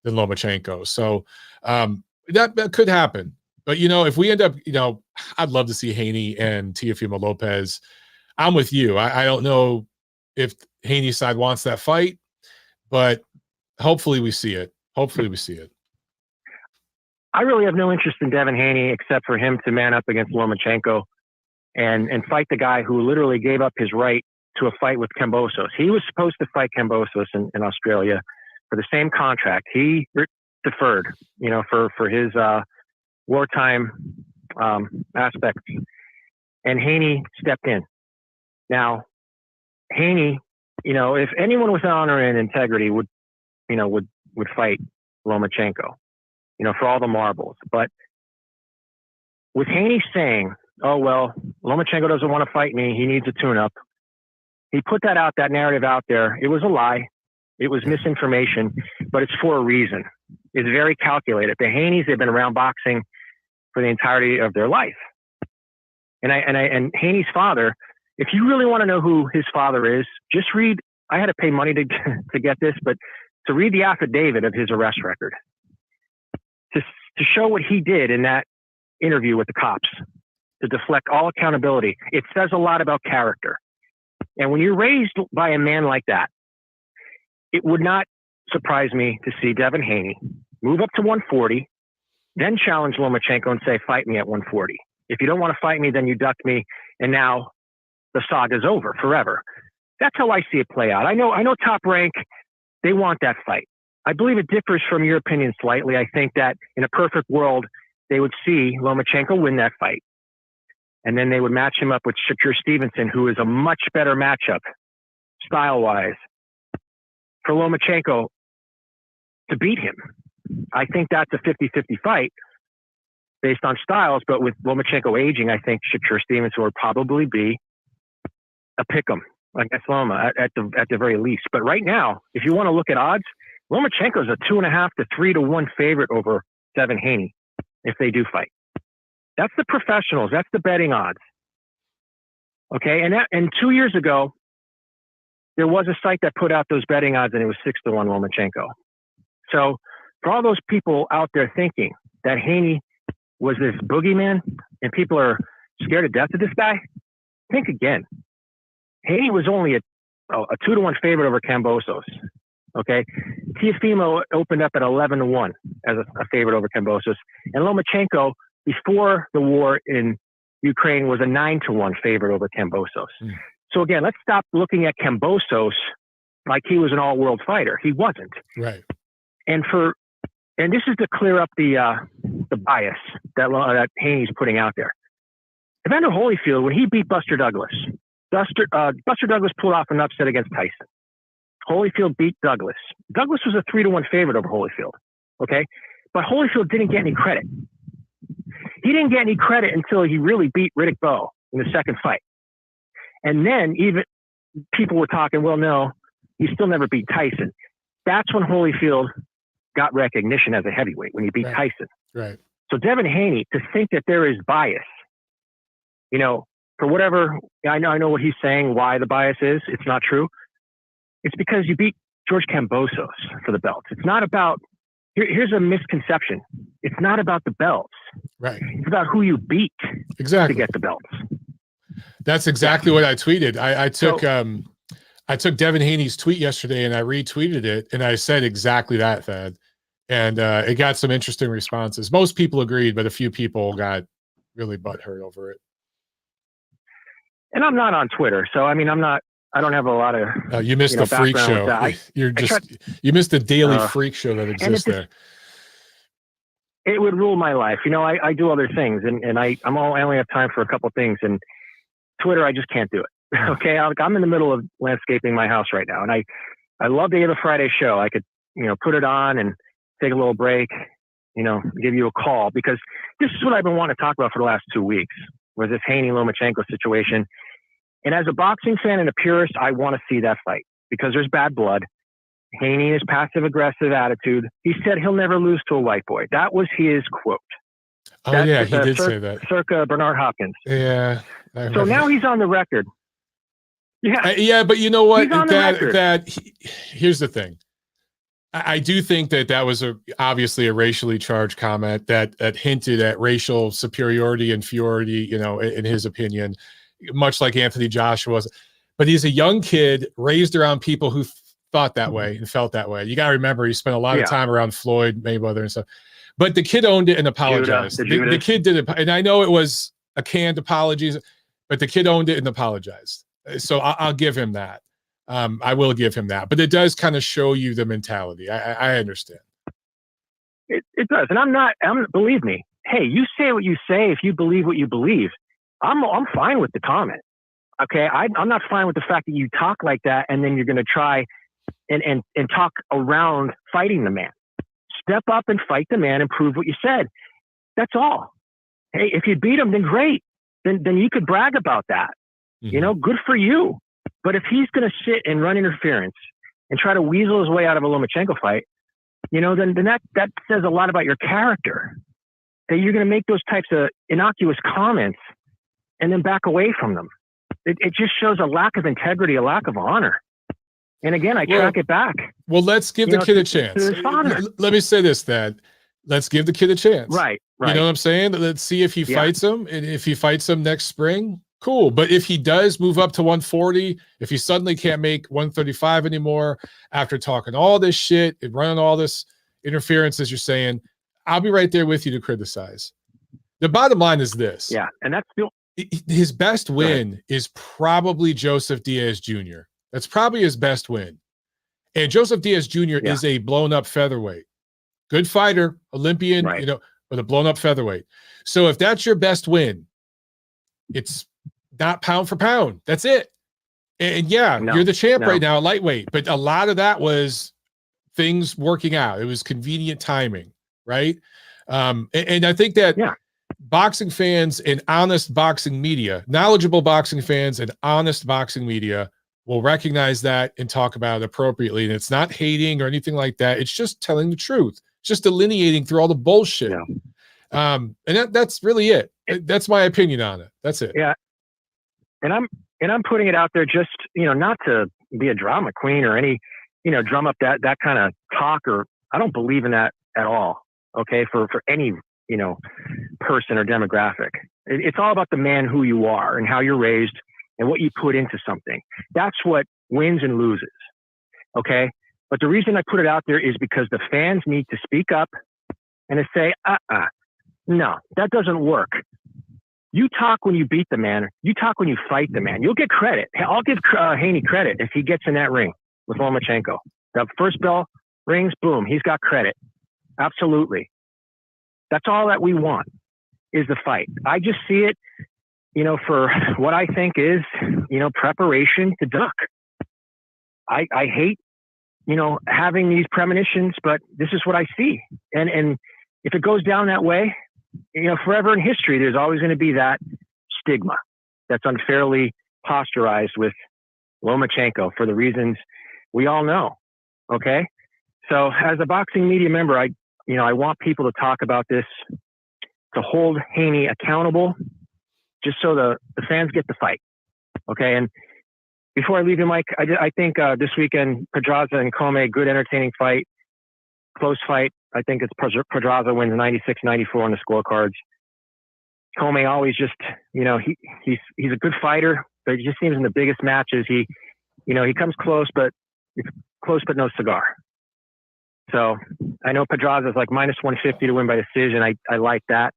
Speaker 1: Lomachenko. So that could happen. But if we end up, I'd love to see Haney and Teofimo Lopez. I'm with you. I don't know if Haney's side wants that fight, but hopefully we see it.
Speaker 2: I really have no interest in Devin Haney except for him to man up against Lomachenko and fight the guy who literally gave up his right to a fight with Kambosos. He was supposed to fight Kambosos in Australia for the same contract. He deferred, for his wartime aspects. And Haney stepped in. Now, Haney, if anyone with honor and integrity would fight Lomachenko, for all the marbles. But with Haney saying, oh, well, Lomachenko doesn't want to fight me, he needs a tune-up. He put that narrative out there. It was a lie. It was misinformation, but it's for a reason. It's very calculated. The Haneys, they've been around boxing for the entirety of their life. And Haney's father, if you really want to know who his father is, just read, I had to pay money to get this, but to read the affidavit of his arrest record, to show what he did in that interview with the cops, to deflect all accountability. It says a lot about character. And when you're raised by a man like that, it would not surprise me to see Devin Haney move up to 140, then challenge Lomachenko and say, fight me at 140. If you don't want to fight me, then you duck me, and now the saga's over forever. That's how I see it play out. I know Top Rank, they want that fight. I believe it differs from your opinion slightly. I think that in a perfect world, they would see Lomachenko win that fight. And then they would match him up with Shakur Stevenson, who is a much better matchup, style-wise, for Lomachenko to beat him. I think that's a 50-50 fight based on styles, but with Lomachenko aging, I think Shakur Stevenson would probably be a pick'em against Loma at the very least. But right now, if you want to look at odds, Lomachenko is a 2.5 to 3 to 1 favorite over Devin Haney if they do fight. That's the professionals. That's the betting odds. Okay, and 2 years ago, there was a site that put out those betting odds, and it was 6 to 1 Lomachenko. So for all those people out there thinking that Haney was this boogeyman and people are scared to death of this guy, think again. Haney was only a 2 to 1 favorite over Kambosos. Okay, Teofimo opened up at 11 to 1 as a favorite over Kambosos, and Lomachenko before the war in Ukraine was a 9 to 1 favorite over Kambosos. So again, let's stop looking at Kambosos like he was an all-world fighter. He wasn't.
Speaker 1: Right.
Speaker 2: And this is to clear up the bias that Haney's putting out there. Evander Holyfield, when he beat Buster Douglas, Buster Douglas pulled off an upset against Tyson. Holyfield beat Douglas. Douglas was a 3 to 1 favorite over Holyfield. Okay, but Holyfield didn't get any credit. He didn't get any credit until he really beat Riddick Bowe in the second fight. And then even people were talking, well, no, he still never beat Tyson. That's when Holyfield got recognition as a heavyweight, when he beat Tyson.
Speaker 1: Right.
Speaker 2: So Devin Haney, to think that there is bias, for whatever, I know what he's saying, why the bias is, it's not true. It's because you beat George Kambosos for the belt. It's not about here's a misconception. It's not about the belts.
Speaker 1: Right.
Speaker 2: It's about who you beat
Speaker 1: exactly
Speaker 2: to get the belts.
Speaker 1: That's exactly what I tweeted. I took Devin Haney's tweet yesterday and I retweeted it and I said exactly that, Thad. And it got some interesting responses. Most people agreed, but a few people got really butthurt over it.
Speaker 2: And I'm not on Twitter, so I mean, I don't have a lot of
Speaker 1: you missed the freak show. You missed the daily freak show that exists there.
Speaker 2: It would rule my life. I do other things, and I only have time for a couple things, and Twitter, I just can't do it. Okay, I'm in the middle of landscaping my house right now, and I love to hear the Friday show. I could, put it on and take a little break, give you a call, because this is what I've been wanting to talk about for the last 2 weeks, was this Haney Lomachenko situation. And as a boxing fan and a purist, I want to see that fight because there's bad blood. Haney is passive-aggressive attitude. He said he'll never lose to a white boy. That was his quote.
Speaker 1: Oh, yeah, he did say that.
Speaker 2: Circa Bernard Hopkins.
Speaker 1: Yeah.
Speaker 2: So now he's on the record.
Speaker 1: Yeah, but you know what? Here's the thing. I do think that was obviously a racially charged comment that hinted at racial superiority and inferiority, in his opinion, much like Anthony Joshua was. But he's a young kid raised around people who thought that way and felt that way. You got to remember, he spent a lot of time around Floyd Mayweather and stuff. But the kid owned it and apologized. The kid did it. And I know it was a canned apologies, but the kid owned it and apologized. So I'll give him that. I will give him that. But it does kind of show you the mentality. I understand.
Speaker 2: It does. And believe me, hey, you say what you say if you believe what you believe. I'm fine with the comment. Okay. I'm not fine with the fact that you talk like that and then you're going to try and talk around fighting the man. Step up and fight the man and prove what you said. That's all. Hey, if you beat him, then great. Then you could brag about that. Mm-hmm. Good for you. But if he's going to sit and run interference and try to weasel his way out of a Lomachenko fight, then that says a lot about your character. That you're going to make those types of innocuous comments and then back away from them. It just shows a lack of integrity, a lack of honor. And again, I track it back.
Speaker 1: Well, let's give the kid a chance. Let me say this, Thad. Let's give the kid a chance.
Speaker 2: Right.
Speaker 1: You know what I'm saying? Let's see if he fights him. And if he fights him next spring, cool. But if he does move up to 140, if he suddenly can't make 135 anymore after talking all this shit and running all this interference, as you're saying, I'll be right there with you to criticize. The bottom line is this.
Speaker 2: Yeah. And that's still
Speaker 1: his best win is probably Joseph Diaz Jr. That's probably his best win. And Joseph Diaz Jr. is a blown up featherweight. Good fighter, Olympian, but a blown up featherweight. So if that's your best win, it's not pound for pound. That's it. And you're the champ right now, lightweight. But a lot of that was things working out. It was convenient timing, right? And I think that boxing fans and honest boxing media, knowledgeable boxing fans and honest boxing media will recognize that and talk about it appropriately. And it's not hating or anything like that. It's just telling the truth. It's just delineating through all the bullshit. Yeah. And that's really it. That's my opinion on it. That's it.
Speaker 2: Yeah. And I'm putting it out there just, not to be a drama queen or any, drum up that kind of talk, or I don't believe in that at all. Okay. For any, person or demographic. It's all about the man who you are and how you're raised and what you put into something. That's what wins and loses. Okay. But the reason I put it out there is because the fans need to speak up and to say, no, that doesn't work. You talk when you beat the man. You talk when you fight the man. You'll get credit. I'll give Haney credit if he gets in that ring with Lomachenko. The first bell rings, boom, he's got credit. Absolutely. That's all that we want is the fight. I just see it, for what I think is, preparation to duck. I hate, having these premonitions, but this is what I see. And if it goes down that way, forever in history, there's always going to be that stigma that's unfairly posturized with Lomachenko for the reasons we all know. Okay. So as a boxing media member, I want people to talk about this, to hold Haney accountable, just so the fans get the fight. Okay. And before I leave you, Mike, I think this weekend, Pedraza and Comey, good entertaining fight. close fight. I think it's Pedraza wins 96-94 on the scorecards. Comey always just, you know, he's a good fighter, but it just seems in the biggest matches he comes close, but no cigar. So I know Pedraza's like minus 150 to win by decision. I like that.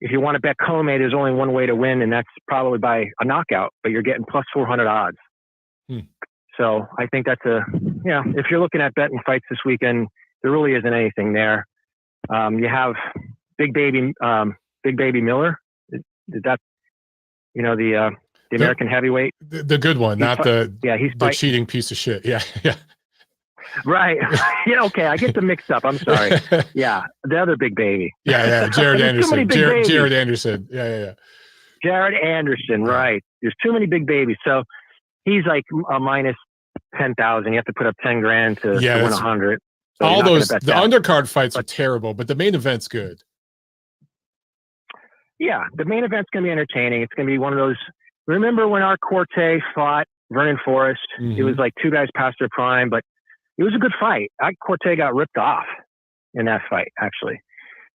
Speaker 2: If you want to bet Comey, there's only one way to win, and that's probably by a knockout, but you're getting plus 400 odds. So I think that's if you're looking at betting fights this weekend, there really isn't anything there. You have Big Baby Miller. Is that, you know, the American heavyweight?
Speaker 3: The good one, not the cheating piece of shit. Yeah.
Speaker 2: Right. Yeah, okay. I get them mixed up. I'm sorry. Yeah. The other big baby.
Speaker 3: Yeah. Jared Anderson. Jared Anderson. Yeah.
Speaker 2: Jared Anderson. Right. There's too many big babies. So he's like a minus 10,000. You have to put up 10 grand to win 100. So
Speaker 3: all those, the undercard fights are terrible, but the main event's good.
Speaker 2: Yeah. The main event's going to be entertaining. It's going to be one of those. Remember when our Corte fought Vernon Forrest? It was like two guys past their prime, but it was a good fight. Corte got ripped off in that fight, actually.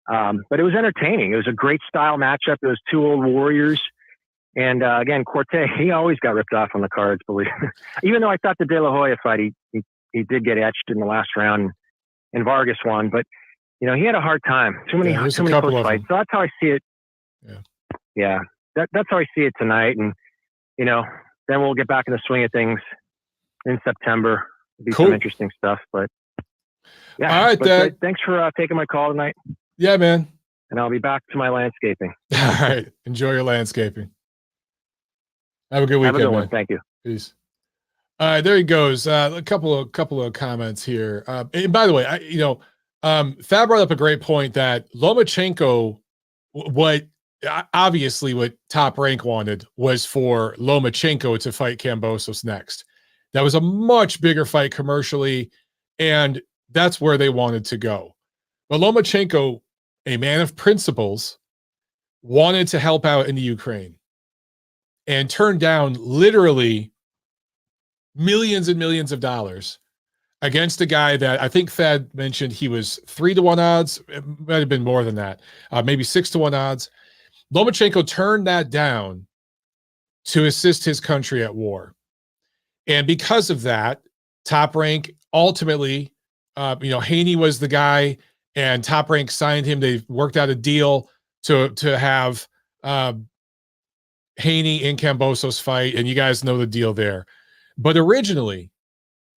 Speaker 2: But it was entertaining. It was a great style matchup. It was two old warriors. And again, Corte, he always got ripped off on the cards, believe me. Even though I thought the De La Hoya fight, he did get etched in the last round, and Vargas won. But, you know, he had a hard time. Too many close fights. So that's how I see it. Yeah. That's how I see it tonight. And, you know, then we'll get back in the swing of things in September. It'll be some interesting stuff. But, yeah.
Speaker 3: All right, Dad.
Speaker 2: Thanks for taking my call tonight.
Speaker 3: Yeah, man.
Speaker 2: And I'll be back to my landscaping.
Speaker 3: All right. Enjoy your landscaping. Have a good weekend.
Speaker 2: Have a good one.
Speaker 3: Man.
Speaker 2: Thank you.
Speaker 3: Peace. All right, there he goes. A couple of comments here. And by the way, Fab brought up a great point that Lomachenko, what Top Rank wanted was for Lomachenko to fight Kambosos next. That was a much bigger fight commercially, and that's where they wanted to go. But Lomachenko, a man of principles, wanted to help out in the Ukraine and turned down literally millions and millions of dollars against a guy that I think Fed mentioned he was 3-1 odds. It might have been more than that, maybe 6-1 odds. Lomachenko turned that down to assist his country at war. And because of that, Top Rank ultimately, Haney was the guy, and Top Rank signed him. They worked out a deal to have Haney in Kambosos fight, and you guys know the deal there. But originally,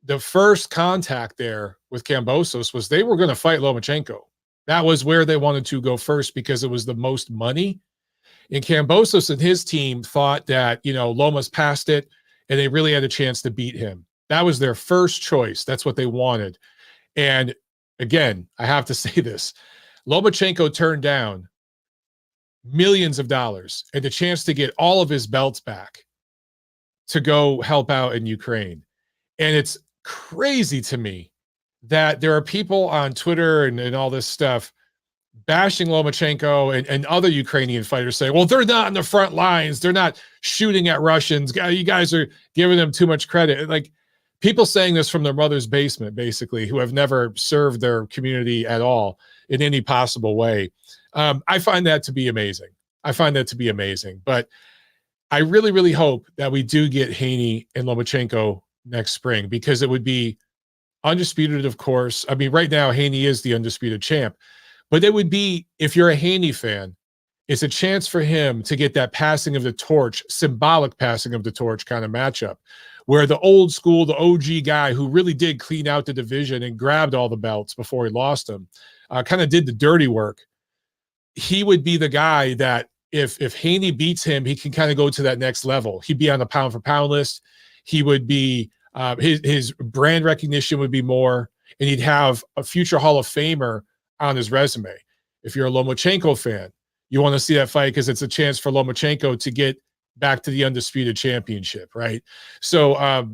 Speaker 3: the first contact there with Kambosos was they were going to fight Lomachenko. That was where they wanted to go first because it was the most money. And Kambosos and his team thought that, Loma's past it, and they really had a chance to beat him. That was their first choice. That's what they wanted. And again, I have to say this. Lomachenko turned down millions of dollars and the chance to get all of his belts back to go help out in Ukraine. And it's crazy to me that there are people on Twitter and all this stuff bashing Lomachenko and other Ukrainian fighters saying, well, they're not in the front lines. They're not shooting at Russians. You guys are giving them too much credit. Like people saying this from their mother's basement, basically, who have never served their community at all in any possible way. I find that to be amazing. But I really, really hope that we do get Haney and Lomachenko next spring, because it would be undisputed, of course. I mean, right now, Haney is the undisputed champ. But it would be, if you're a Haney fan, it's a chance for him to get that passing of the torch, symbolic passing of the torch kind of matchup, where the old school, the OG guy who really did clean out the division and grabbed all the belts before he lost them, kind of did the dirty work. He would be the guy that if Haney beats him, he can kind of go to that next level. He'd be on the pound for pound list. He would be, his brand recognition would be more, and he'd have a future Hall of Famer on his resume. If you're a Lomachenko fan, you want to see that fight because it's a chance for Lomachenko to get back to the undisputed championship, right? So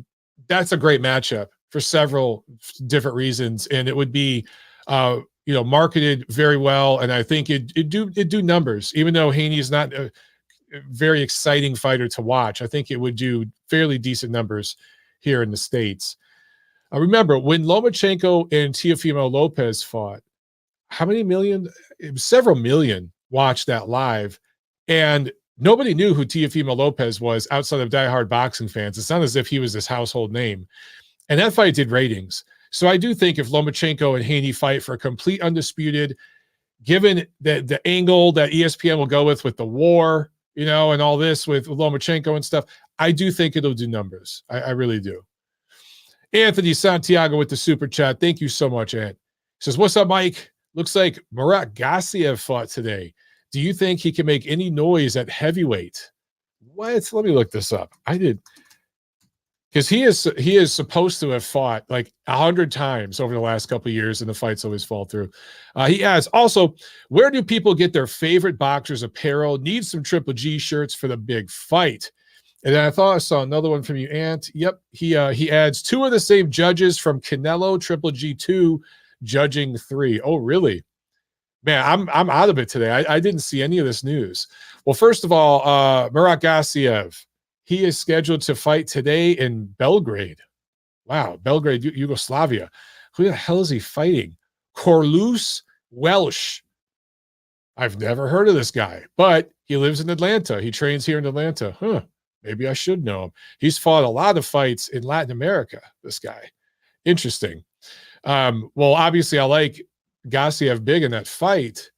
Speaker 3: that's a great matchup for several different reasons, and it would be marketed very well, and I think it do numbers. Even though Haney is not a very exciting fighter to watch, I think it would do fairly decent numbers here in the States. I remember when Lomachenko and Teofimo Lopez fought, how many million? It was several million watched that live. And nobody knew who Teofimo Lopez was outside of diehard boxing fans. It's not as if he was this household name. And that fight did ratings. So I do think if Lomachenko and Haney fight for a complete undisputed, given the angle that ESPN will go with the war, you know, and all this with Lomachenko and stuff, I do think it'll do numbers. I really do. Anthony Santiago with the super chat. Thank you so much, Ant. Says, what's up, Mike? Looks like Murat Gassiev fought today. Do you think he can make any noise at heavyweight? What? Let me look this up. I did. Because he is supposed to have fought like 100 times over the last couple of years, and the fights always fall through. He asks, also, where do people get their favorite boxers' apparel? Need some Triple G shirts for the big fight. And then I thought I saw another one from you, Ant. Yep, he adds 2 of the same judges from Canelo Triple G2 judging 3. Oh, really? Man, I'm out of it today. I didn't see any of this news. Well, first of all, Murat Gassiev, he is scheduled to fight today in Belgrade. Wow, Belgrade, Yugoslavia. Who the hell is he fighting? Corlus Welsh. I've never heard of this guy, but he lives in Atlanta. He trains here in Atlanta. Huh, maybe I should know him. He's fought a lot of fights in Latin America, this guy. Interesting. Well, obviously, I like Gassiev big in that fight,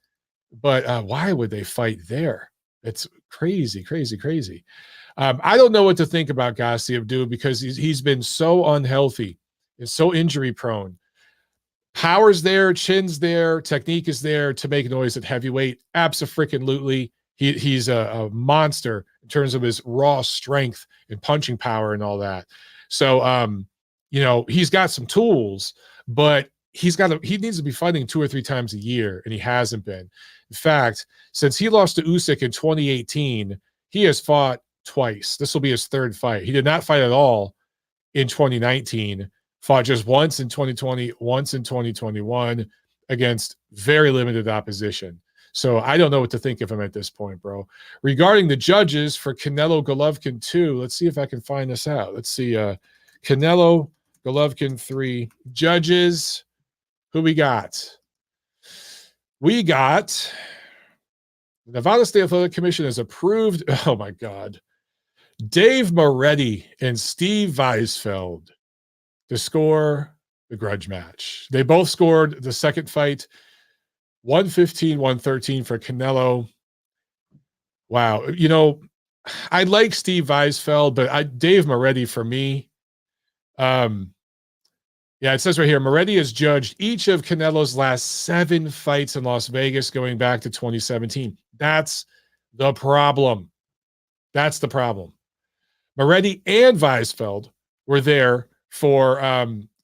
Speaker 3: but why would they fight there? It's crazy, crazy, crazy. I don't know what to think about Gassiev, dude, because he's been so unhealthy and so injury prone. Power's there, chin's there, technique is there to make noise at heavyweight. Abso-freaking-lutely. He's a monster in terms of his raw strength and punching power and all that. So, you know, he's got some tools, but he needs to be fighting 2 or 3 times a year, and he hasn't been. In fact, since he lost to Usyk in 2018, he has fought twice. This will be his 3rd fight. He did not fight at all in 2019, fought just once in 2020, once in 2021 against very limited opposition. So I don't know what to think of him at this point, bro. Regarding the judges for Canelo Golovkin 2, let's see if I can find this out. Let's see. Canelo Golovkin 3 judges. Who we got? We got the Nevada State Athletic Commission has approved. Oh my God. Dave Moretti and Steve Weisfeld to score the grudge match. They both scored the second fight, 115-113 for Canelo. Wow. You know, I like Steve Weisfeld, but Dave Moretti for me. Yeah, it says right here, Moretti has judged each of Canelo's last 7 fights in Las Vegas going back to 2017. That's the problem. That's the problem. Moretti and Weisfeld were there for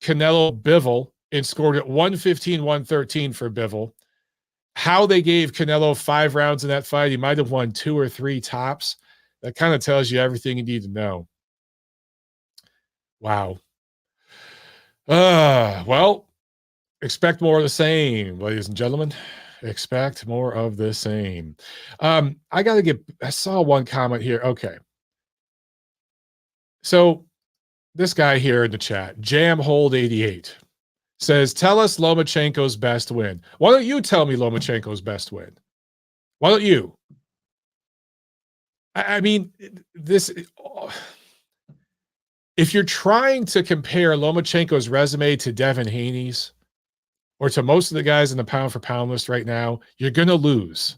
Speaker 3: Canelo Bivol and scored at 115-113 for Bivol. How they gave Canelo 5 rounds in that fight, he might have won 2 or 3 tops. That kind of tells you everything you need to know. Wow. Well, expect more of the same, ladies and gentlemen. Expect more of the same. I saw one comment here. Okay. So this guy here in the chat, Jamhold88, says, tell us Lomachenko's best win. Why don't you tell me Lomachenko's best win? Why don't you? I mean, if you're trying to compare Lomachenko's resume to Devin Haney's or to most of the guys in the pound for pound list right now, you're going to lose.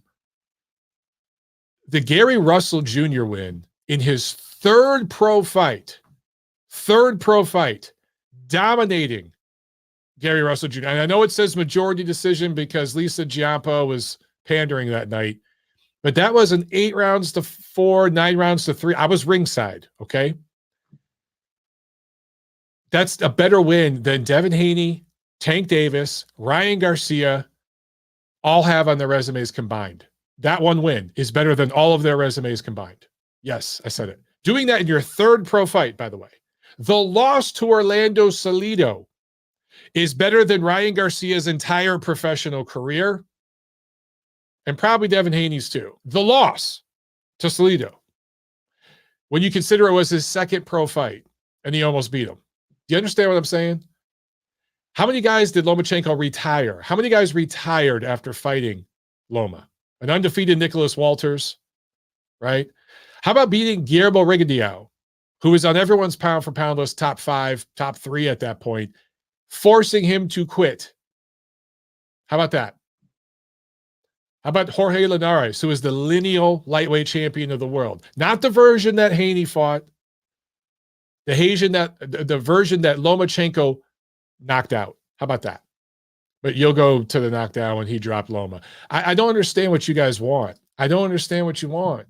Speaker 3: The Gary Russell Jr. win in his 3rd pro fight, dominating Gary Russell Jr. And I know it says majority decision because Lisa Giampa was pandering that night, but that was an 8-4, 9-3. I was ringside, okay? That's a better win than Devin Haney, Tank Davis, Ryan Garcia all have on their resumes combined. That one win is better than all of their resumes combined. Yes, I said it. Doing that in your 3rd pro fight, by the way. The loss to Orlando Salido is better than Ryan Garcia's entire professional career, and probably Devin Haney's too. The loss to Salido, when you consider it was his 2nd pro fight, and he almost beat him. Do you understand what I'm saying? How many guys did Lomachenko retire? How many guys retired after fighting Loma? An undefeated Nicholas Walters, right? How about beating Guillermo Rigondeaux, who was on everyone's pound for pound list, top 5, top 3 at that point, forcing him to quit? How about that? How about Jorge Linares, who is the lineal lightweight champion of the world? Not the version that Haney fought, the version that Lomachenko knocked out. How about that? But you'll go to the knockdown when he dropped Loma. I don't understand what you guys want. I don't understand what you want.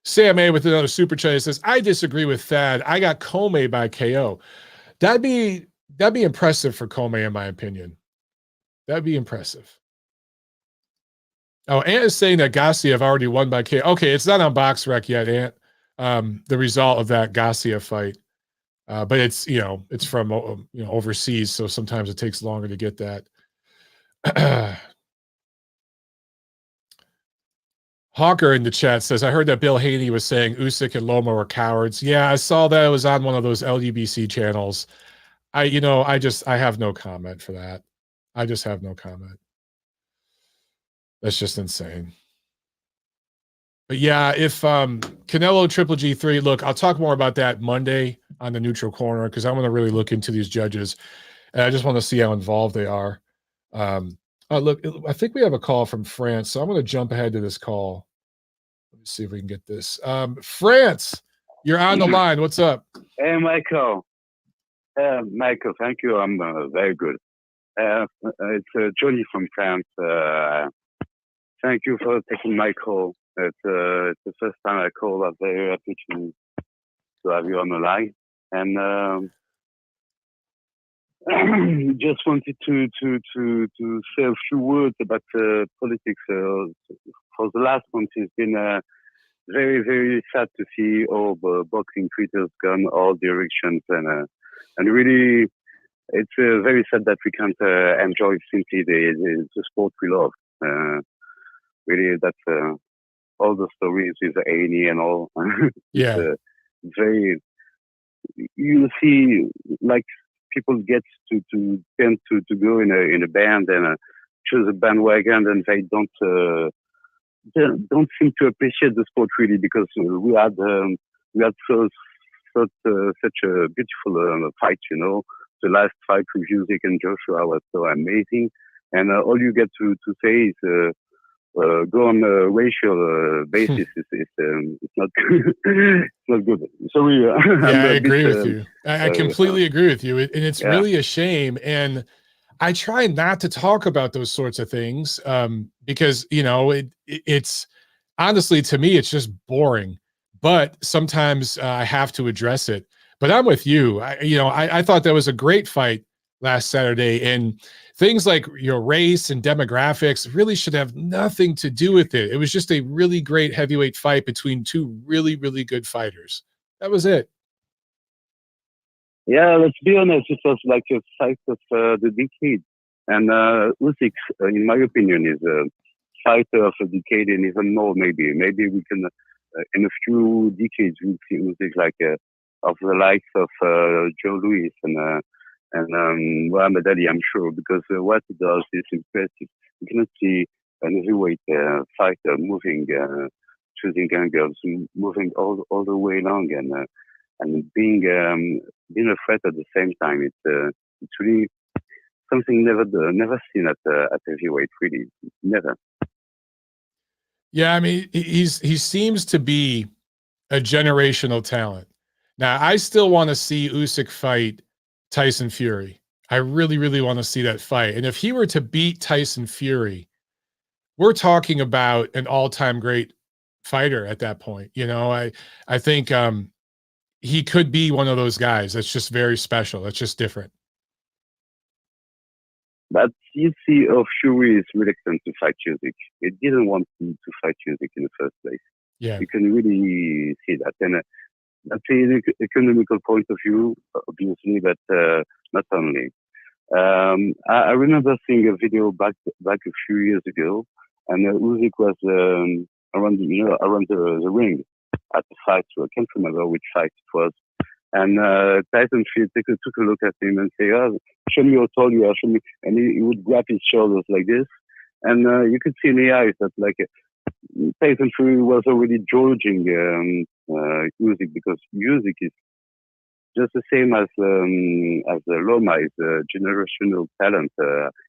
Speaker 3: Sam A with another super chat says, I disagree with Thad. I got Comey by KO. That'd be impressive for Comey, in my opinion. That'd be impressive. Oh, Ant is saying that Gassiev already won by KO. Okay, it's not on BoxRec yet, Ant. The result of that Gassiev fight. But it's, it's from, overseas. So sometimes it takes longer to get that. Hawker in the chat says, I heard that Bill Haney was saying Usyk and Loma were cowards. Yeah, I saw that. It was on one of those LUBC channels. I have no comment for that. I just have no comment. That's just insane. But yeah, if Canelo Triple G3, look, I'll talk more about that Monday on the Neutral Corner because I want to really look into these judges. And I just want to see how involved they are. Look, I think we have a call from France, so I'm going to jump ahead to this call. Let me see if we can get this. France, you're on the line. What's up?
Speaker 4: Hey, Michael. Michael, thank you. I'm very good. It's Johnny from France. Thank you for taking my call. It's the first time I call. I'm very happy to have you on the line. And just wanted to say a few words about politics. For the last month, it's been very, very sad to see all the boxing tweeters gone all directions, and really, it's very sad that we can't enjoy simply the sport we love. Really, that's all the stories with Haney and all.
Speaker 3: Yeah,
Speaker 4: very. You see, like people get to tend to go in a band and choose a bandwagon, and they don't seem to appreciate the sport really, because we had such a beautiful fight, The last fight with Usyk and Joshua was so amazing, and all you get to say is go on a racial basis. It's not good. It's not good. Sorry.
Speaker 3: Yeah, I agree with you. I completely agree with you, and it's really a shame. And I try not to talk about those sorts of things because it's honestly, to me, it's just boring. But sometimes I have to address it. But I'm with you. I thought that was a great fight last Saturday, and things like race and demographics really should have nothing to do with it. It was just a really great heavyweight fight between two really, really good fighters. That was it.
Speaker 4: Yeah, let's be honest. It was like a fight of the decade, and Usyk, in my opinion, is a fighter of a decade, and even more. Maybe we can, in a few decades, we'll see Usyk like of the likes of Joe Louis and Muhammad Ali, I'm sure, because what he does is impressive. You cannot see an heavyweight fighter moving, choosing angles, moving all the way along, and being a threat at the same time. It's really something never seen at heavyweight. Really, never.
Speaker 3: Yeah, I mean, he seems to be a generational talent. Now, I still want to see Usyk fight Tyson Fury. I really, really want to see that fight. And if he were to beat Tyson Fury, we're talking about an all-time great fighter at that point. I think he could be one of those guys that's just very special. That's just different.
Speaker 4: But you see, Fury is reluctant to fight Usyk. He didn't want to fight Usyk in the first place.
Speaker 3: Yeah,
Speaker 4: you can really see that. And that's an economical point of view, obviously, but not only. I remember seeing a video back a few years ago, and Usyk was around the ring at the fight. So I can't remember which fight it was, And Tyson Fury took a look at him and say, "Oh, show me your tall you are, show me." And he would grab his shoulders like this, and you could see in the eyes that like Tyson Fury was already judging Usyk, because Usyk is just the same as Loma, is a generational talent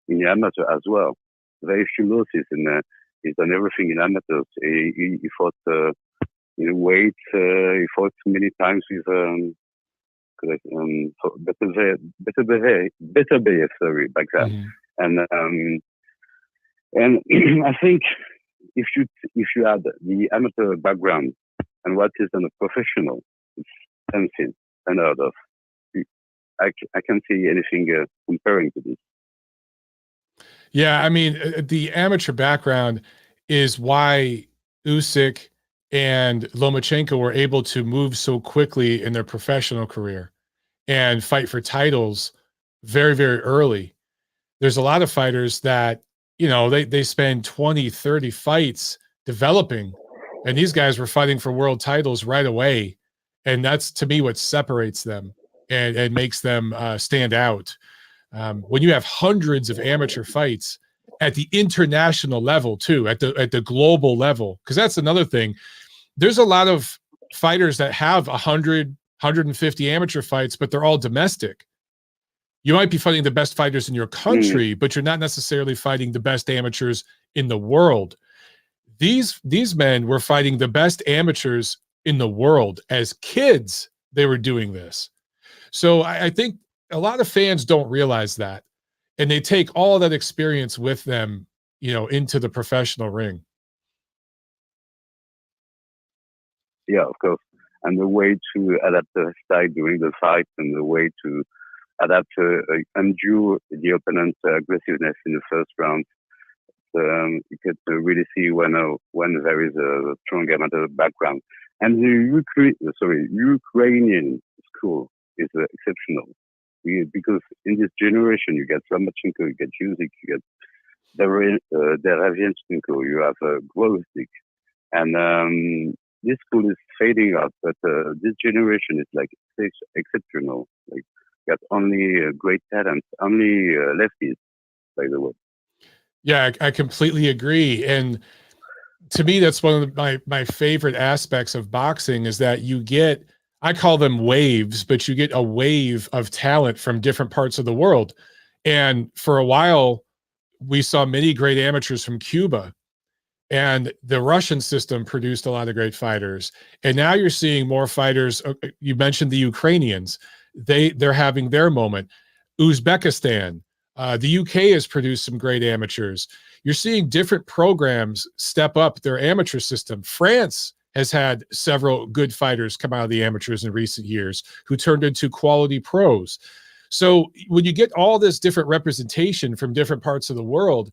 Speaker 4: in the amateur as well. Very few losses, and he's done everything in amateurs. He fought in weight. He fought many times with better bear, sorry, back then.
Speaker 3: Mm-hmm.
Speaker 4: And I think if you add the amateur background and what is on a professional, it's something unheard of. I can't see anything comparing to this.
Speaker 3: Yeah, I mean, the amateur background is why Usyk and Lomachenko were able to move so quickly in their professional career and fight for titles very, very early. There's a lot of fighters that, you know, they spend 20, 30 fights developing, and these guys were fighting for world titles right away. And that's, to me, what separates them and makes them stand out. When you have hundreds of amateur fights at the international level too, at the global level, because that's another thing. There's a lot of fighters that have 100, 150 amateur fights, but they're all domestic. You might be fighting the best fighters in your country, but you're not necessarily fighting the best amateurs in the world. These men were fighting the best amateurs in the world. As kids, they were doing this. So I think a lot of fans don't realize that, and they take all that experience with them, you know, into the professional ring.
Speaker 4: Yeah, of course. And the way to adapt the style during the fight, and the way to adapt undo the opponent's aggressiveness in the first round. You can really see when there is a strong amateur background. And the Ukrainian school is exceptional. Because in this generation, you get Lomachenko, you get Usyk, you get Deravianchenko, you have Grozdik. And this school is fading out, but this generation is like exceptional. Like, you got only great talents, only lefties, by the way.
Speaker 3: Yeah, I completely agree. And to me, that's one of my favorite aspects of boxing, is that you get, I call them waves, but you get a wave of talent from different parts of the world. And for a while, we saw many great amateurs from Cuba, and the Russian system produced a lot of great fighters. And now you're seeing more fighters. You mentioned the Ukrainians. They're having their moment. Uzbekistan, the UK has produced some great amateurs. You're seeing different programs step up their amateur system. France has had several good fighters come out of the amateurs in recent years who turned into quality pros. So when you get all this different representation from different parts of the world,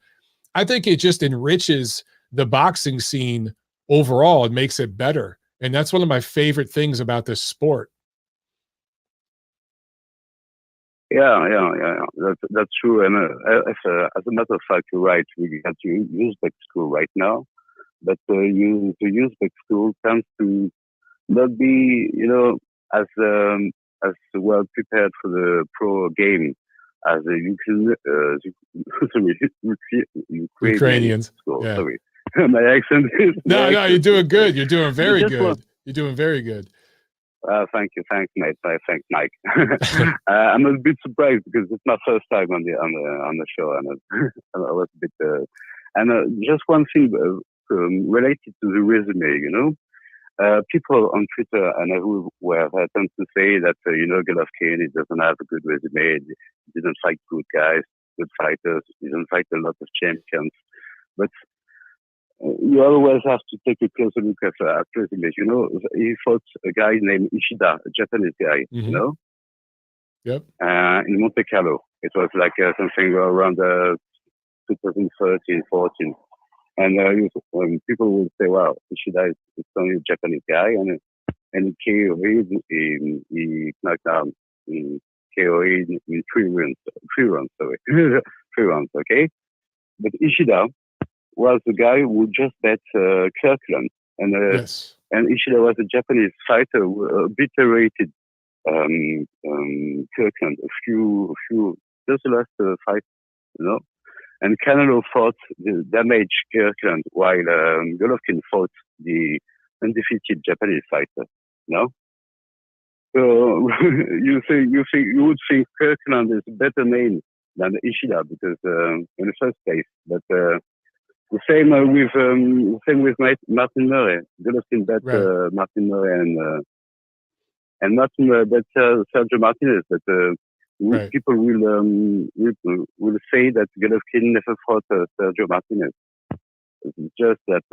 Speaker 3: I think it just enriches the boxing scene overall and makes it better. And that's one of my favorite things about this sport.
Speaker 4: Yeah. That's true. And as a matter of fact, you're right. We got to Uzbek school right now, but the Uzbek school tends to not be, as well prepared for the pro game as the Ukrainians school.
Speaker 3: Yeah.
Speaker 4: Sorry, my accent is.
Speaker 3: No, you're doing good. You're doing very good. You're doing very good.
Speaker 4: Thank you, thanks, mate. Thanks, Mike. I'm a bit surprised because it's my first time on the show, and I was a bit. Just one thing related to the resume, people on Twitter and everywhere tend to say that Golovkin, he doesn't have a good resume. He didn't fight good guys, good fighters. He didn't fight a lot of champions, but. You always have to take a closer look at resumes. He fought a guy named Ishida, a Japanese guy,
Speaker 3: Yep.
Speaker 4: In Monte Carlo. It was like something around 2013, 14. And people would say, well, Ishida is only a Japanese guy, and he knocked down KO in 3 rounds, sorry. 3 rounds, okay? But Ishida was the guy who just bet Kirkland. And
Speaker 3: Yes.
Speaker 4: And Ishida was a Japanese fighter who obliterated Kirkland, just the last fight, you know. And Canelo fought the damaged Kirkland while Golovkin fought the undefeated Japanese fighter, you know. So you would think Kirkland is a better name than Ishida because in the first place, but the same with Martin Murray. Golovkin bet Martin Murray and Martin bet Sergio Martinez, but people will say that Golovkin never fought Sergio Martinez. It's just that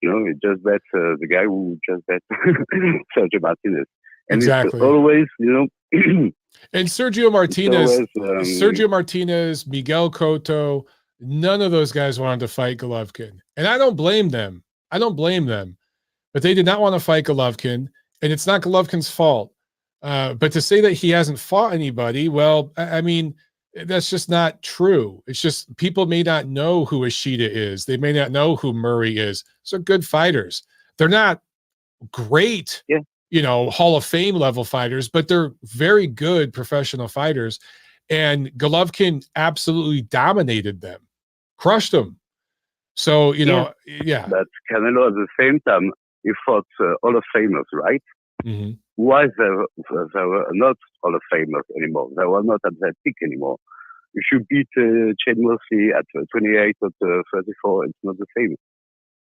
Speaker 4: it just bet the guy who just bet Sergio Martinez, and
Speaker 3: exactly.
Speaker 4: It's always
Speaker 3: and Sergio Martinez, Miguel Cotto, none of those guys wanted to fight Golovkin, and I don't blame them. But they did not want to fight Golovkin, and it's not Golovkin's fault. But to say that he hasn't fought anybody, well, I mean, that's just not true. It's just people may not know who Ishida is. They may not know who Murray is. So good fighters. They're not great, Hall of Fame level fighters, but they're very good professional fighters. And Golovkin absolutely dominated them, crushed them. So,
Speaker 4: But Canelo at the same time, he fought Hall of Famers, right?
Speaker 3: Mm-hmm.
Speaker 4: Why they were not Hall of Famers anymore? They were not at that peak anymore. If you beat Shane Murphy at 28 or 34, it's not the same.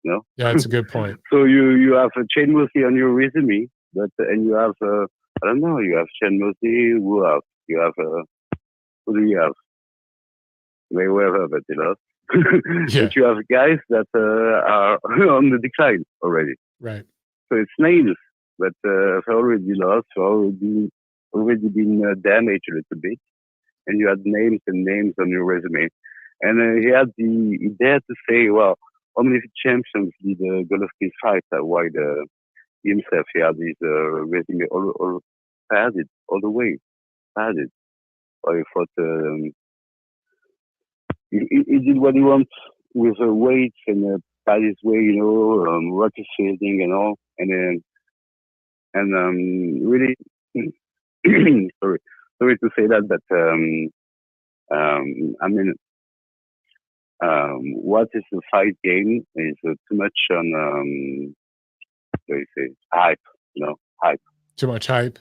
Speaker 4: No?
Speaker 3: Yeah, that's a good point.
Speaker 4: So you have Shane Murphy on your resume, and you have I don't know. You have Shane Murphy. Who do you have? Mayweather, but you lost. But you have guys that are on the decline already.
Speaker 3: Right.
Speaker 4: So it's names, but have already lost, already been damaged a little bit, and you had names and names on your resume. And he dared to say, well, how many champions did Golovkin fight while himself he had his resume all padded, all the way padded. Or he fought, he did what he wants with weights and by his way, rocket fielding and all, and really, sorry to say that, but I mean, what is the fight game is too much on, what do you say, hype, hype.
Speaker 3: Too much hype.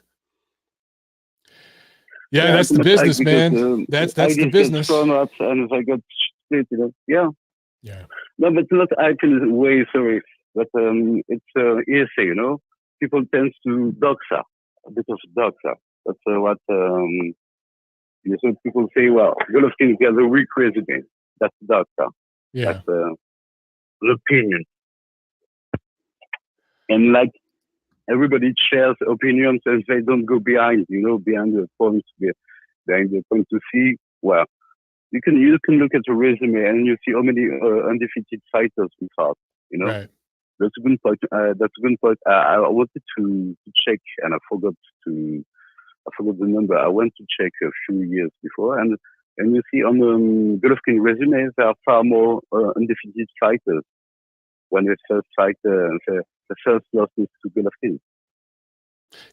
Speaker 3: Yeah, that's the business, man. That's the business.
Speaker 4: Up and if I got split, Yeah. No, but not hype in a way, sorry. But it's hearsay, People tend to doxa, a bit of doxa. That's what so people say, well, Golovkin has a weak resume. That's doxa.
Speaker 3: Yeah.
Speaker 4: That's an opinion. And like everybody shares opinions and they don't go behind the point, behind the point to see, well, you can look at the resume and you see how many undefeated fighters we fought,
Speaker 3: Right.
Speaker 4: That's a good point. I wanted to check and I forgot the number. I went to check a few years before and you see on the Golovkin resume there are far more undefeated fighters when they first fight the first loss is to Golovkin.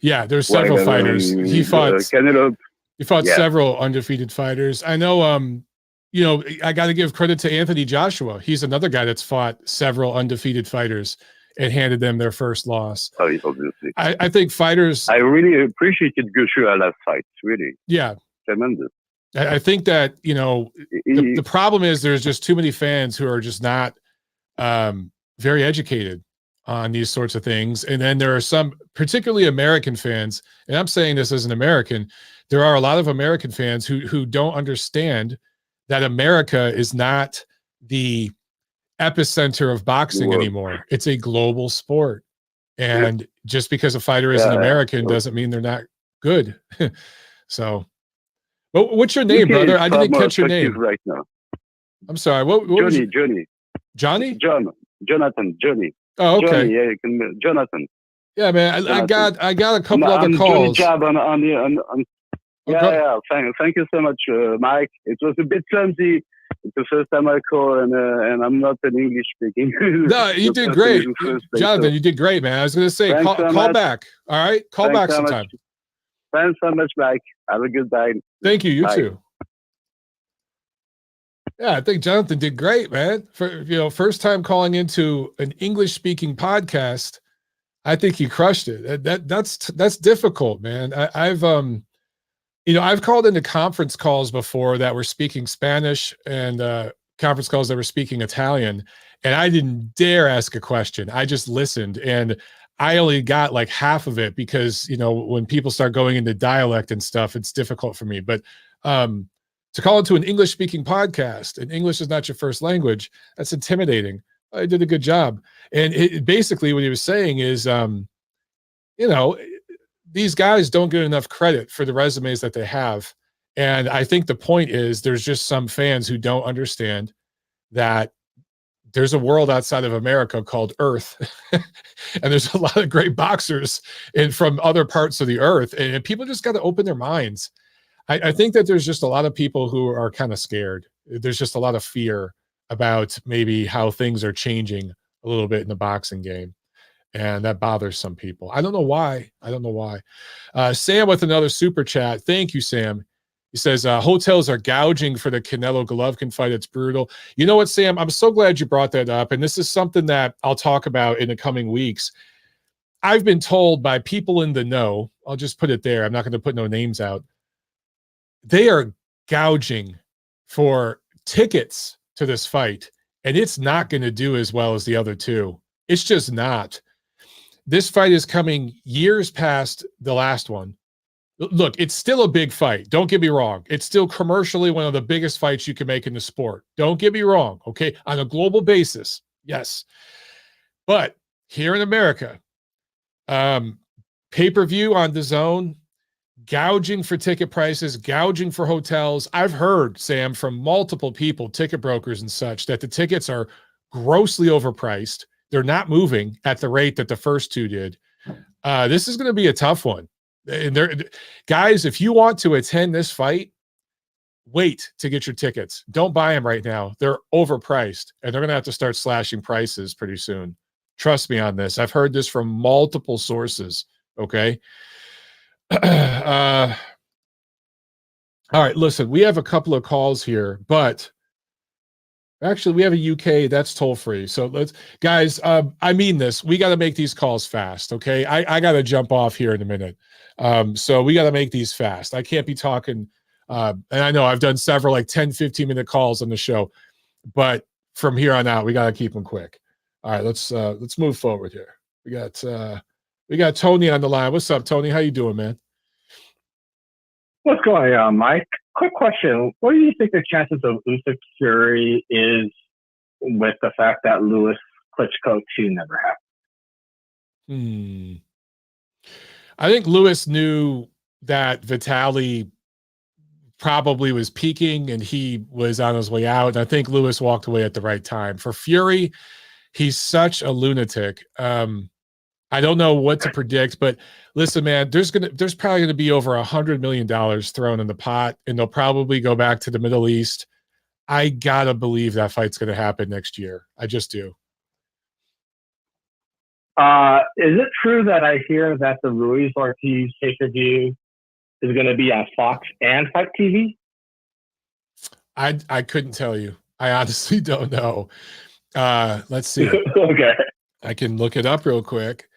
Speaker 3: Yeah, there's several fighters. He fought
Speaker 4: Canelo.
Speaker 3: He fought several undefeated fighters. I know, I got to give credit to Anthony Joshua. He's another guy that's fought several undefeated fighters and handed them their first loss.
Speaker 4: Oh, obviously.
Speaker 3: I think fighters.
Speaker 4: I really appreciated Joshua last fight. Really.
Speaker 3: Yeah.
Speaker 4: Tremendous.
Speaker 3: I think that, the problem is there's just too many fans who are just not very educated on these sorts of things. And then there are some, particularly American fans, and I'm saying this as an American, there are a lot of American fans who don't understand that America is not the epicenter of boxing anymore. It's a global sport. And just because a fighter is an American doesn't mean they're not good. So, what's your name, brother? I didn't catch your name
Speaker 4: right now.
Speaker 3: I'm sorry. What Johnny?
Speaker 4: Jonathan.
Speaker 3: Oh, okay.
Speaker 4: Johnny, you can, Jonathan.
Speaker 3: Yeah, man. I got a couple other calls.
Speaker 4: Job on. Thank you so much, Mike. It was a bit clumsy It's the first time I call, and I'm not an English speaking.
Speaker 3: No, you did great, Jonathan. You did great, man. I was going to say, call back. All right, call back sometime.
Speaker 4: Thanks so much, Mike. Have a good day.
Speaker 3: Thank you. You
Speaker 4: Bye.
Speaker 3: too. Yeah, I think Jonathan did great, man. For first time calling into an English speaking podcast, I think he crushed it. That's difficult, man. I've called into conference calls before that were speaking Spanish and conference calls that were speaking Italian, and I didn't dare ask a question. I just listened, and I only got like half of it because when people start going into dialect and stuff, it's difficult for me. But to call into an English speaking podcast and English is not your first language, that's intimidating. I did a good job. And basically what he was saying is, these guys don't get enough credit for the resumes that they have. And I think the point is there's just some fans who don't understand that there's a world outside of America called Earth. And there's a lot of great boxers from other parts of the earth. And people just got to open their minds. I think that there's just a lot of people who are kind of scared. There's just a lot of fear about maybe how things are changing a little bit in the boxing game. And that bothers some people. I don't know why. Sam with another super chat. Thank you, Sam. He says, hotels are gouging for the Canelo Golovkin fight. It's brutal. You know what, Sam? I'm so glad you brought that up. And this is something that I'll talk about in the coming weeks. I've been told by people in the know, I'll just put it there. I'm not going to put no names out. They are gouging for tickets to this fight, and it's not going to do as well as the other two. It's just not. This fight is coming years past the last one. Look, it's still a big fight. Don't get me wrong. It's still commercially one of the biggest fights you can make in the sport. Don't get me wrong, okay? On a global basis, yes. But here in America, pay-per-view on DAZN, gouging for ticket prices, gouging for hotels. I've heard, Sam, from multiple people, ticket brokers and such, that the tickets are grossly overpriced. They're not moving at the rate that the first two did. This is going to be a tough one. And guys, if you want to attend this fight, wait to get your tickets. Don't buy them right now. They're overpriced, and they're going to have to start slashing prices pretty soon. Trust me on this. I've heard this from multiple sources, okay? All right, listen, we have a couple of calls here, but actually we have a UK that's toll free. So guys, I mean this, we got to make these calls fast. Okay. I got to jump off here in a minute. So we got to make these fast. I can't be talking. And I know I've done several like 10, 15-minute calls on the show, but from here on out, we got to keep them quick. All right, let's move forward here. We got Tony on the line. What's up, Tony? How you doing, man?
Speaker 5: What's going on, Mike? Quick question. What do you think the chances of Usyk Fury is with the fact that Lewis Klitschko 2 never happened?
Speaker 3: I think Lewis knew that Vitaly probably was peaking and he was on his way out. And I think Lewis walked away at the right time. For Fury, he's such a lunatic. I don't know what to predict, but listen, man, there's probably gonna be over $100 million thrown in the pot, and they'll probably go back to the Middle East. I gotta believe that fight's gonna happen next year. I just do.
Speaker 5: Is it true that I hear that the Ruiz Ortiz pay-per-view is going to be on Fox and Fight TV?
Speaker 3: I couldn't tell you. I honestly don't know. Let's see.
Speaker 5: Okay.
Speaker 3: I can look it up real quick.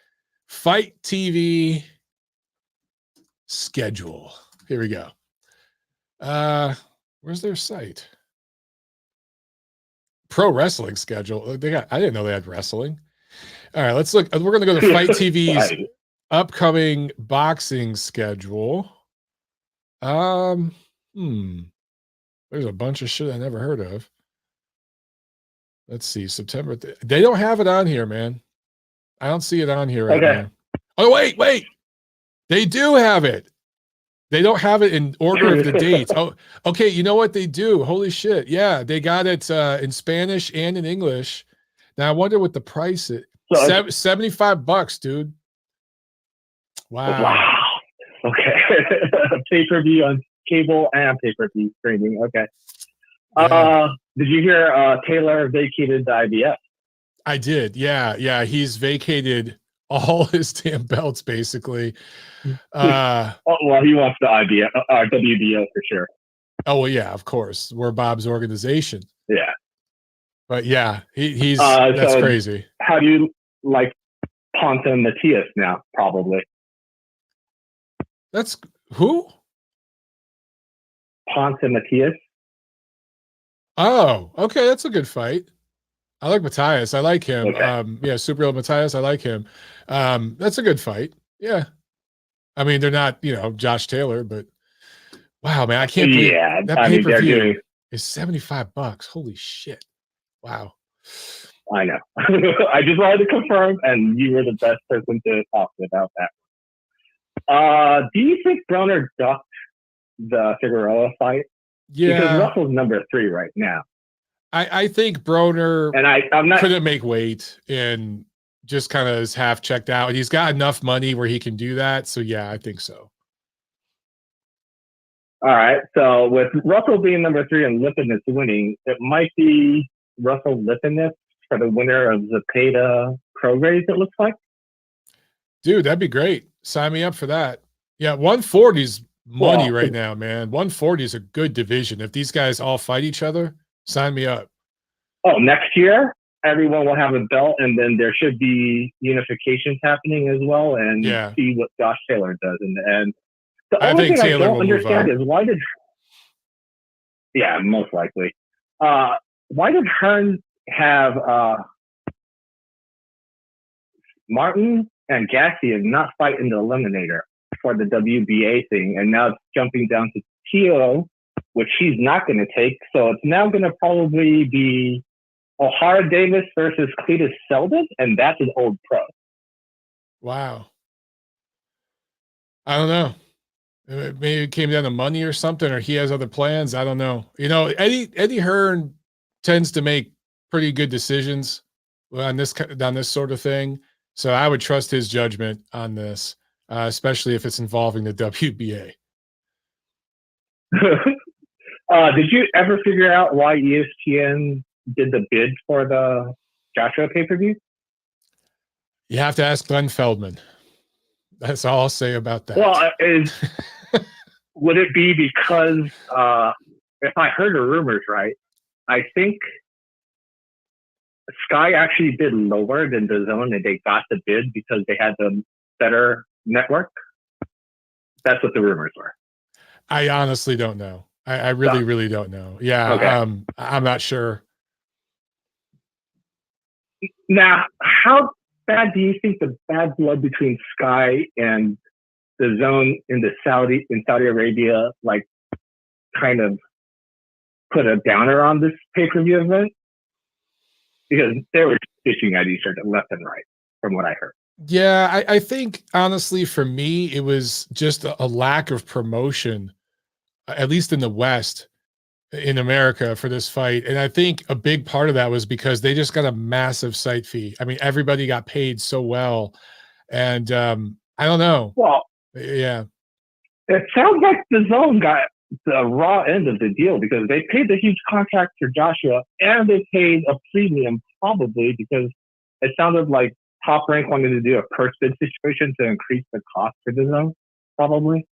Speaker 3: Fight TV schedule. Here we go. Where's their site? Pro wrestling schedule. I didn't know they had wrestling. All right, let's look. We're going to go to Fight TV's upcoming boxing schedule. There's a bunch of shit I never heard of. Let's see, September. They don't have it on here, man. I don't see it on here right now. Oh, wait. They do have it. They don't have it in order of the dates. Oh, okay. You know what they do? Holy shit. Yeah, they got it in Spanish and in English. Now I wonder what the price is. $75, dude.
Speaker 5: Wow. Okay. Pay-per-view on cable and pay-per-view streaming. Okay. Did you hear Taylor vacated the IBF?
Speaker 3: I did. Yeah. He's vacated all his damn belts, basically.
Speaker 5: He wants the IBF, WBO for sure.
Speaker 3: Oh, well, yeah, of course. We're Bob's organization.
Speaker 5: Yeah.
Speaker 3: But yeah, he's that's crazy.
Speaker 5: How do you like Ponce and Matias now? Probably.
Speaker 3: That's who?
Speaker 5: Ponce and Matias.
Speaker 3: Oh, okay. That's a good fight. I like Matias. I like him.
Speaker 5: Okay.
Speaker 3: Super Matias. I like him. That's a good fight. Yeah. I mean, they're not, Josh Taylor, but wow, man, I can't believe that pay-per-view is $75. Holy shit. Wow.
Speaker 5: I know. I just wanted to confirm, and you were the best person to talk about that. Do you think Broner ducked the Figueroa fight?
Speaker 3: Yeah.
Speaker 5: Because Russell's number 3 right now.
Speaker 3: I think Broner
Speaker 5: and I'm not
Speaker 3: couldn't make weight and just kind of is half checked out. And he's got enough money where he can do that. So yeah, I think so.
Speaker 5: All right. So with Russell being number 3 and Lipinus winning, it might be Russell Lipinus for the winner of Zepeda Prograis, it looks like.
Speaker 3: Dude, that'd be great. Sign me up for that. Yeah, 140's money right now, man. 140 is a good division. If these guys all fight each other, sign me up.
Speaker 5: Oh, next year, everyone will have a belt, and then there should be unifications happening as well, and see what Josh Taylor does in the end. The only thing Taylor I don't understand is why did... Yeah, most likely. Why did Hearn have Martin and Gassien not fight in the Eliminator for the WBA thing, and now it's jumping down to Tio, which he's not going to take. So it's now going to probably be O'Hara Davis versus Cletus Selden, and that's an old pro.
Speaker 3: Wow. I don't know. Maybe it came down to money or something, or he has other plans. I don't know. Eddie Hearn tends to make pretty good decisions on this sort of thing. So I would trust his judgment on this, especially if it's involving the WBA.
Speaker 5: Did you ever figure out why ESPN did the bid for the Joshua pay-per-view?
Speaker 3: You have to ask Glenn Feldman. That's all I'll say about that.
Speaker 5: Well, would it be because, if I heard the rumors right, I think Sky actually bid lower than DAZN, and they got the bid because they had the better network? That's what the rumors were.
Speaker 3: I honestly don't know. I really don't know. Yeah,
Speaker 5: okay.
Speaker 3: I'm not sure.
Speaker 5: Now, how bad do you think the bad blood between Sky and DAZN in Saudi Arabia, like, kind of put a downer on this pay-per-view event? Because they were fishing at each other left and right, from what I heard.
Speaker 3: Yeah, I think, honestly, for me, it was just a lack of promotion, at least in the West, in America, for this fight. And I think a big part of that was because they just got a massive site fee. I mean, everybody got paid so well. And I don't know.
Speaker 5: Well,
Speaker 3: yeah.
Speaker 5: It sounds like DAZN got the raw end of the deal because they paid the huge contract for Joshua, and they paid a premium probably because it sounded like Top Rank wanted to do a purse bid situation to increase the cost for DAZN, probably.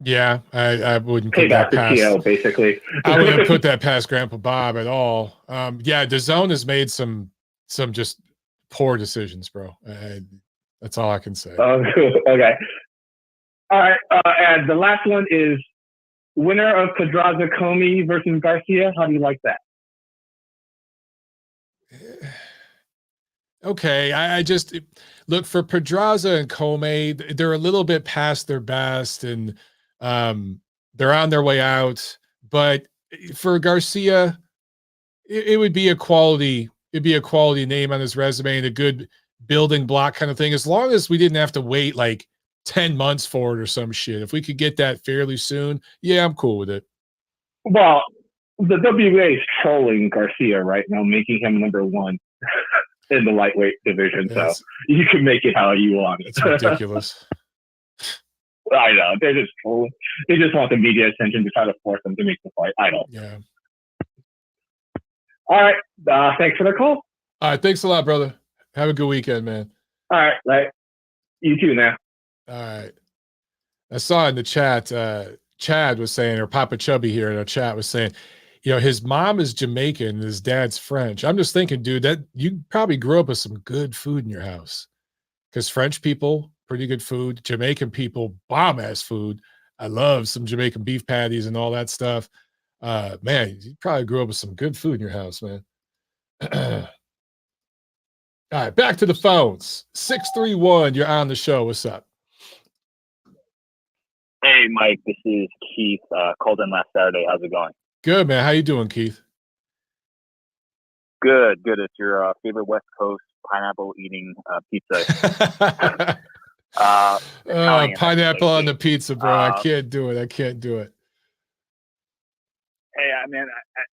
Speaker 3: Yeah, I wouldn't
Speaker 5: pay
Speaker 3: put
Speaker 5: back
Speaker 3: that
Speaker 5: the
Speaker 3: past.
Speaker 5: TL, basically.
Speaker 3: I wouldn't put that past Grandpa Bob at all. Yeah, DAZN has made some just poor decisions, bro. That's all I can say.
Speaker 5: Okay. All right, and the last one is winner of Pedraza Comey versus Garcia. How do you like that?
Speaker 3: Okay, I just look for Pedraza and Comey. They're a little bit past their best, and they're on their way out. But for Garcia, it would be a quality. It'd be a quality name on his resume and a good building block kind of thing. As long as we didn't have to wait like 10 months for it or some shit. If we could get that fairly soon, yeah, I'm cool with it.
Speaker 5: Well, the WBA is trolling Garcia right now, making him number 1 in the lightweight division. Yes. So you can make it how you want.
Speaker 3: It's ridiculous.
Speaker 5: I know. They're just trolling. They just want the media attention to try to force them to make the fight. I don't.
Speaker 3: Yeah.
Speaker 5: All right. Thanks for the call.
Speaker 3: All right. Thanks a lot, brother. Have a good weekend, man.
Speaker 5: All right. You too, now.
Speaker 3: All right. I saw in the chat, Chad was saying, or Papa Chubby here in our chat was saying, his mom is Jamaican and his dad's French. I'm just thinking, dude, that you probably grew up with some good food in your house, because French people, pretty good food. Jamaican people, bomb ass food. I love some Jamaican beef patties and all that stuff. Man, you probably grew up with some good food in your house, man. All right, back to the phones. 631, you're on the show. What's up?
Speaker 6: Hey, Mike, this is Keith. Called in last Saturday. How's it going?
Speaker 3: Good, man. How you doing, Keith?
Speaker 6: Good. It's your favorite West Coast pineapple eating pizza.
Speaker 3: Pineapple on the pizza, bro. I can't do it.
Speaker 6: Hey, I mean,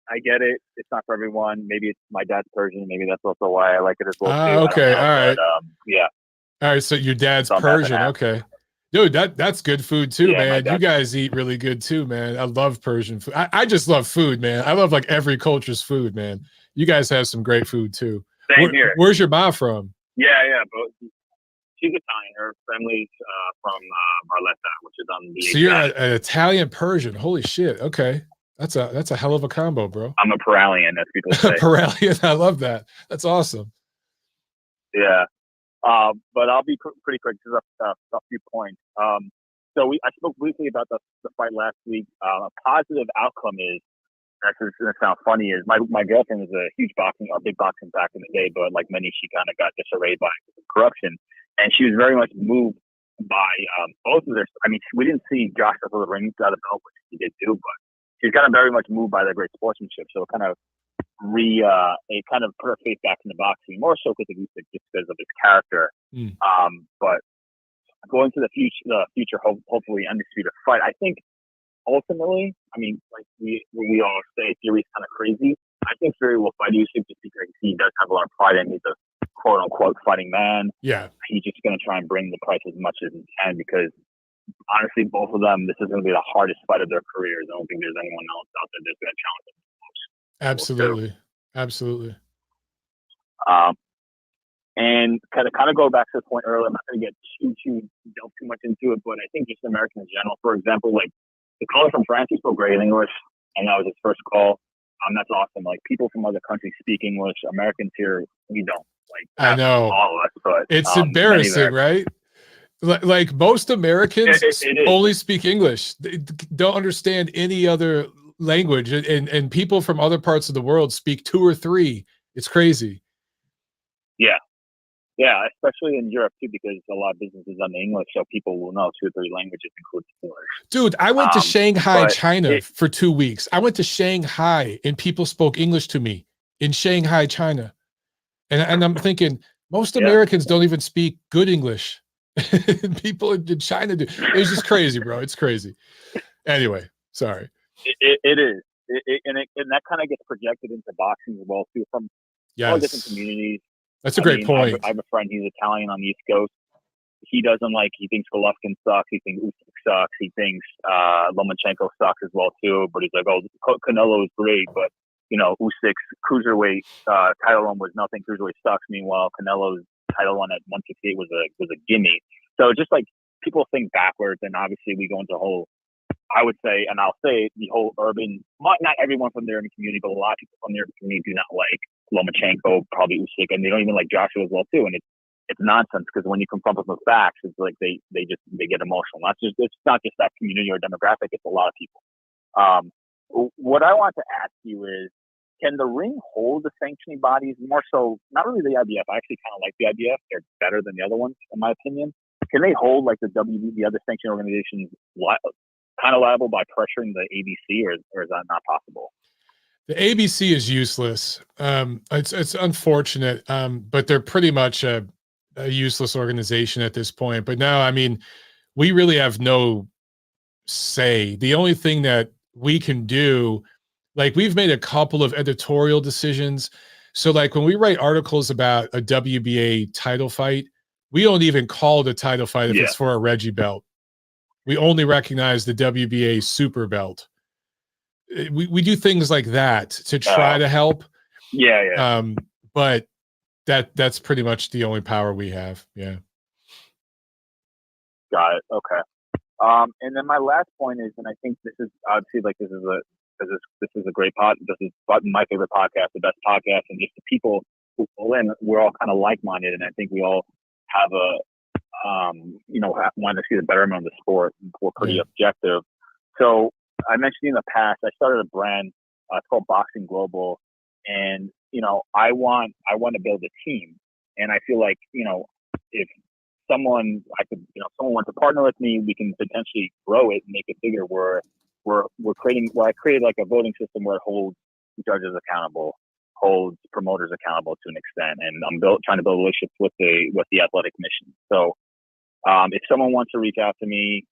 Speaker 6: I get it. It's not for everyone. Maybe it's my dad's Persian. Maybe that's also why I like it as well, too.
Speaker 3: Okay, all right.
Speaker 6: But, yeah.
Speaker 3: All right, so your dad's Persian. Okay. Dude, that's good food too, man. You guys eat really good too, man. I love Persian food. I just love food, man. I love like every culture's food, man. You guys have some great food too.
Speaker 6: Same here.
Speaker 3: Where's your mom from?
Speaker 6: Yeah. But she's Italian. Her family's from Barletta, which is on the.
Speaker 3: So you're an Italian Persian. Holy shit. Okay. That's a hell of a combo, bro.
Speaker 6: I'm a Peralian, as people say.
Speaker 3: Peralian. I love that. That's awesome.
Speaker 6: Yeah. But I'll be pretty quick. Just a few points. So I spoke briefly about the fight last week. A positive outcome is, that's going to sound funny, is my girlfriend was a huge big boxing back in the day, but like many, she kind of got disarrayed by corruption, and she was very much moved by both of their. I mean, we didn't see Josh throw the ring out of the belt, which he did do, but she's kind of very much moved by their great sportsmanship. So it kind of put her face back in the boxing, more so because of Usyk, just because of his character. But going to the future, hopefully undisputed fight. I think ultimately, I mean, like we all say, Fury's kind of crazy. I think Fury will fight Usyk just because he does have a lot of pride and he's a quote unquote fighting man.
Speaker 3: Yeah,
Speaker 6: he's just going to try and bring the price as much as he can, because honestly, both of them, this is going to be the hardest fight of their careers. I don't think there's anyone else out there that's going to challenge them.
Speaker 3: Absolutely.
Speaker 6: And kind of go back to the point earlier. I'm not going to get delve too much into it, but I think just Americans in general, for example, like the caller from France, he spoke great English, and that was his first call. That's awesome. Like people from other countries speak English. Americans here, we don't. Like
Speaker 3: I know
Speaker 6: all of us, but
Speaker 3: it's embarrassing, right? Like most Americans only speak English. They don't understand any other language, and people from other parts of the world speak 2 or 3. It's crazy.
Speaker 6: Yeah, especially in Europe too, because a lot of businesses on the English, so people will know 2 or 3 languages, including English.
Speaker 3: Dude, I went to Shanghai, China for 2 weeks. I went to Shanghai and people spoke English to me in Shanghai, China. And I'm thinking, most Americans don't even speak good English. People in China do. It's just crazy, bro. It's crazy. Anyway, sorry.
Speaker 6: It is. And that kind of gets projected into boxing as well, too, from all different communities.
Speaker 3: That's a great point.
Speaker 6: I have a friend, he's Italian on the East Coast. He thinks Golovkin sucks. He thinks Usyk sucks. He thinks Lomachenko sucks as well, too. But he's like, oh, Canelo is great, but, Usyk's cruiserweight title run was nothing. Cruiserweight sucks. Meanwhile, Canelo's title run at 168 was a gimme. So just like people think backwards, and obviously we go into a whole, I would say, and I'll say the whole urban, not everyone from the urban community, but a lot of people from the urban community do not like Lomachenko, probably Usyk, and they don't even like Joshua as well too. And it's nonsense, because when you confront them with facts, it's like they get emotional. It's not just that community or demographic; it's a lot of people. What I want to ask you is, can the ring hold the sanctioning bodies? More so, not really the IBF. I actually kind of like the IBF; they're better than the other ones, in my opinion. Can they hold like the WB, the other sanctioning organizations, kind of liable by pressuring the ABC, or is that not possible?
Speaker 3: The ABC is useless. It's unfortunate, but they're pretty much a useless organization at this point. But now, I mean, we really have no say. The only thing that we can do, like, we've made a couple of editorial decisions. So like when we write articles about a WBA title fight, we don't even call it a title fight if it's for a Reggie belt. We only recognize the WBA super belt. We do things like that to try to help.
Speaker 6: Yeah.
Speaker 3: But that's pretty much the only power we have. Yeah.
Speaker 6: Got it. Okay. And then my last point is, and I think this is obviously like this is a great this is my favorite podcast, the best podcast, and just the people who pull in, we're all kind of like-minded, and I think we all have want to see the betterment of the sport. We're pretty objective. So I mentioned in the past, I started a brand. It's called Boxing Global, and I want to build a team, and I feel like if someone wants to partner with me, we can potentially grow it and make it bigger. We're creating. Well, I created like a voting system where it holds judges accountable, holds promoters accountable to an extent, and I'm trying to build relationships with the athletic mission. So if someone wants to reach out to me,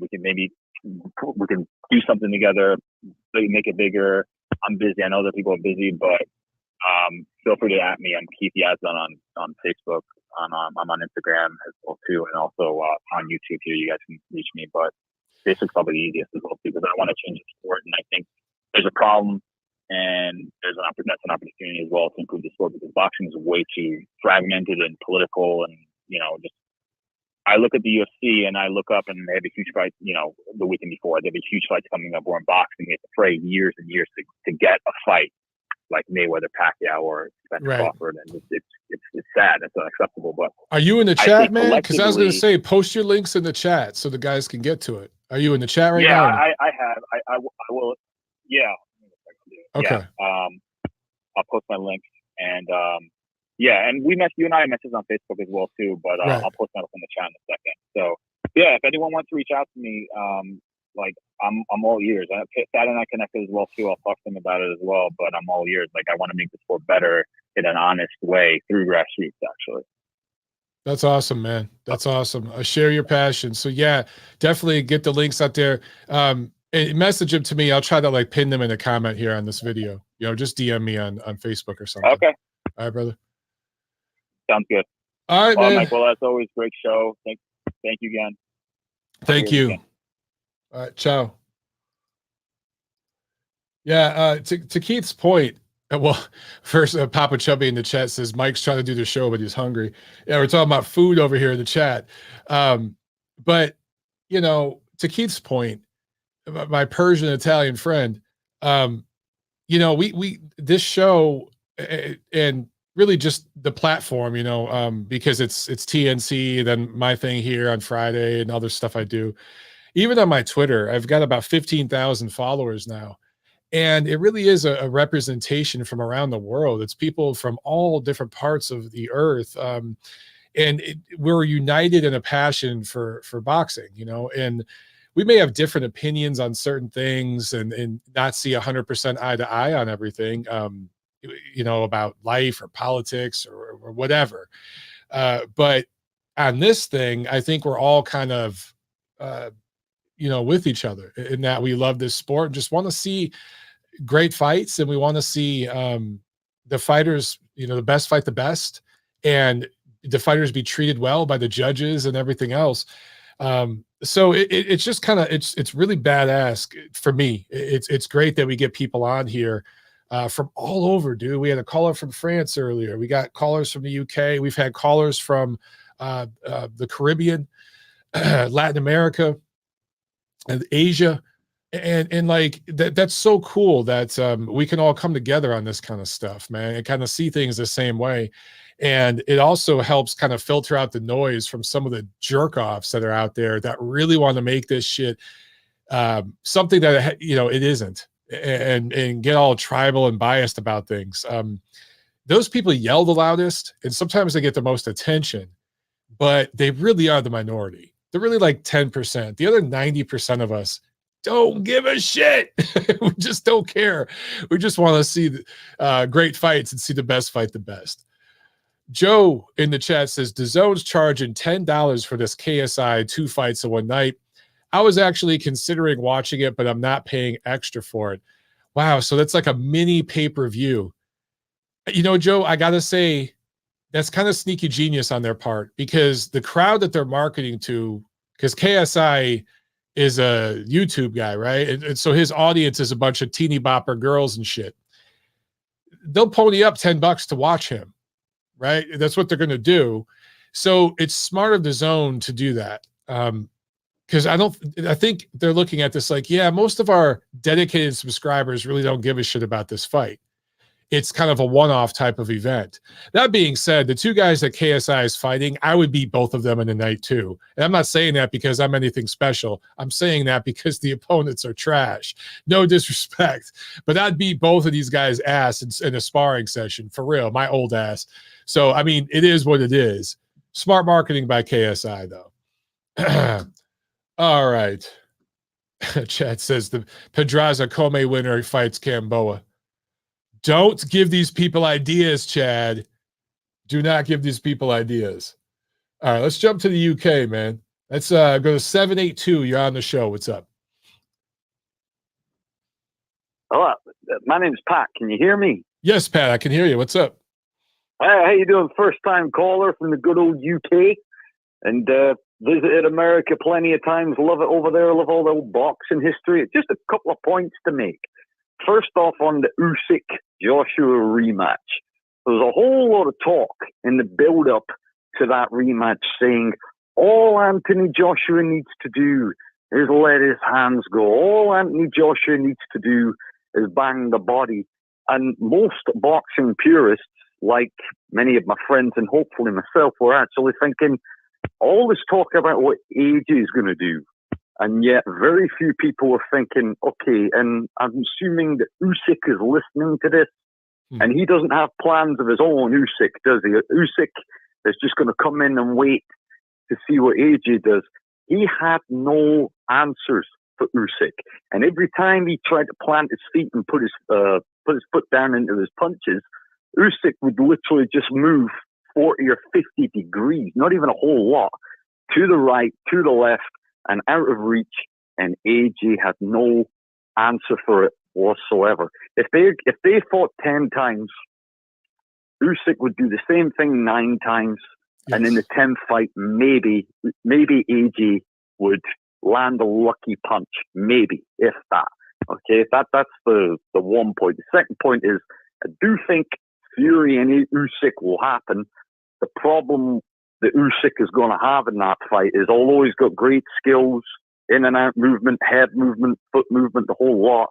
Speaker 6: we can do something together, make it bigger. I'm busy. I know that people are busy, but feel free to at me. I'm Keith Yazdan on Facebook. I'm on Instagram as well too, and also on YouTube here. You guys can reach me, but Facebook's probably the easiest as well too, because I want to change the sport, and I think there's a problem, and that's an opportunity as well to improve the sport, because boxing is way too fragmented and political, and just. I look at the UFC and I look up and they have a huge fight, the weekend before. They have a huge fight coming up. Where in boxing, they have to pray years and years to get a fight like Mayweather, Pacquiao, or Spence Crawford, and it's sad. It's unacceptable. But
Speaker 3: are you in the chat, man? Because I was going to say, post your links in the chat so the guys can get to it. Are you in the chat right now?
Speaker 6: Yeah, I have. I will. Yeah.
Speaker 3: Okay.
Speaker 6: Yeah. I'll post my links and. Yeah, and you and I messaged on Facebook as well too, but I'll post that up in the chat in a second. So yeah, if anyone wants to reach out to me, I'm all ears. Thad and I connected as well too. I'll talk to them about it as well, but I'm all ears. Like, I want to make the sport better in an honest way through grassroots, actually.
Speaker 3: That's awesome, man. That's awesome. I share your passion. So yeah, definitely get the links out there. And message them to me. I'll try to pin them in a comment here on this video. Just DM me on Facebook or something.
Speaker 6: Okay.
Speaker 3: All right, brother.
Speaker 6: Sounds good.
Speaker 3: All right, man.
Speaker 6: Mike, well, as always, great show. Thank you again.
Speaker 3: Thank you. All right, ciao. Yeah, to Keith's point, well, first, Papa Chubby in the chat says Mike's trying to do the show, but he's hungry. Yeah, we're talking about food over here in the chat. But, to Keith's point, my Persian Italian friend, we this show and really just the platform, because it's TNC, then my thing here on Friday and other stuff I do. Even on my Twitter, I've got about 15,000 followers now. And it really is a representation from around the world. It's people from all different parts of the earth. And we're united in a passion for boxing, and we may have different opinions on certain things and not see 100% eye to eye on everything. About life or politics or whatever. But on this thing, I think we're all kind of, with each other in that we love this sport and just want to see great fights. And we want to see the fighters, the best fight the best, and the fighters be treated well by the judges and everything else. So it's just kind of, it's really badass for me. It's great that we get people on here from all over, dude. We had a caller from France earlier. We got callers from the UK. We've had callers from the Caribbean, Latin America, and Asia. And that's so cool that we can all come together on this kind of stuff, man, and kind of see things the same way. And it also helps kind of filter out the noise from some of the jerk-offs that are out there that really want to make this shit something that, it isn't. And get all tribal and biased about things. Those people yell the loudest, and sometimes they get the most attention, but they really are the minority. They're really like 10%. The other 90% of us don't give a shit. We just don't care. We just want to see great fights and see the best fight the best. Joe in the chat says, DAZN's charging $10 for this KSI 2 fights in one night. I was actually considering watching it, but I'm not paying extra for it. Wow, so that's like a mini pay-per-view. Joe, I got to say, that's kind of sneaky genius on their part, because the crowd that they're marketing to, because KSI is a YouTube guy, right? And so his audience is a bunch of teeny bopper girls and shit. they'll pony up $10 to watch him, right? That's what they're going to do. So it's smart of the zone to do that. Because I think they're looking at this like, yeah, most of our dedicated subscribers really don't give a shit about this fight. It's kind of a one-off type of event. That being said, the two guys that KSI is fighting, I would beat both of them in a night too. And I'm not saying that because I'm anything special. I'm saying that because the opponents are trash. No disrespect, but I'd beat both of these guys' ass in a sparring session, for real, my old ass. So, I mean, it is what it is. Smart marketing by KSI, though. All right. Chad says the Pedraza Come winner fights Gamboa. Don't give these people ideas, Chad. Do not give these people ideas. All right, let's jump to the UK, man. Let's go to 782. You're on the show. What's up?
Speaker 7: Hello, my name's Pat. Can you hear me?
Speaker 3: Yes, Pat, I can hear you. What's up?
Speaker 7: Hey, how you doing? First time caller from the good old UK, and visited America plenty of times. Love it over there. Love all the old boxing history. Just a couple of points to make. First off, on the Usyk-Joshua rematch, there was a whole lot of talk in the build-up to that rematch saying, all Anthony Joshua needs to do is let his hands go. All Anthony Joshua needs to do is bang the body. And most boxing purists, like many of my friends and hopefully myself, were actually thinking, all this talk about what AJ is going to do. And yet very few people were thinking, okay, and I'm assuming that Usyk is listening to this, and he doesn't have plans of his own, Usyk, does he? Usyk is just going to come in and wait to see what AJ does. He had no answers for Usyk. And every time he tried to plant his feet and put his foot down into his punches, Usyk would literally just move 40 or 50 degrees, not even a whole lot, to the right, to the left, and out of reach, and AJ had no answer for it whatsoever. If they fought 10 times, Usyk would do the same thing 9 times, yes. And in the 10th fight, maybe AJ would land a lucky punch, maybe, if that. Okay, that's the one point. The second point is, I do think Fury and Usyk will happen. The problem that Usyk is going to have in that fight is, although he's got great skills, in and out movement, head movement, foot movement, the whole lot,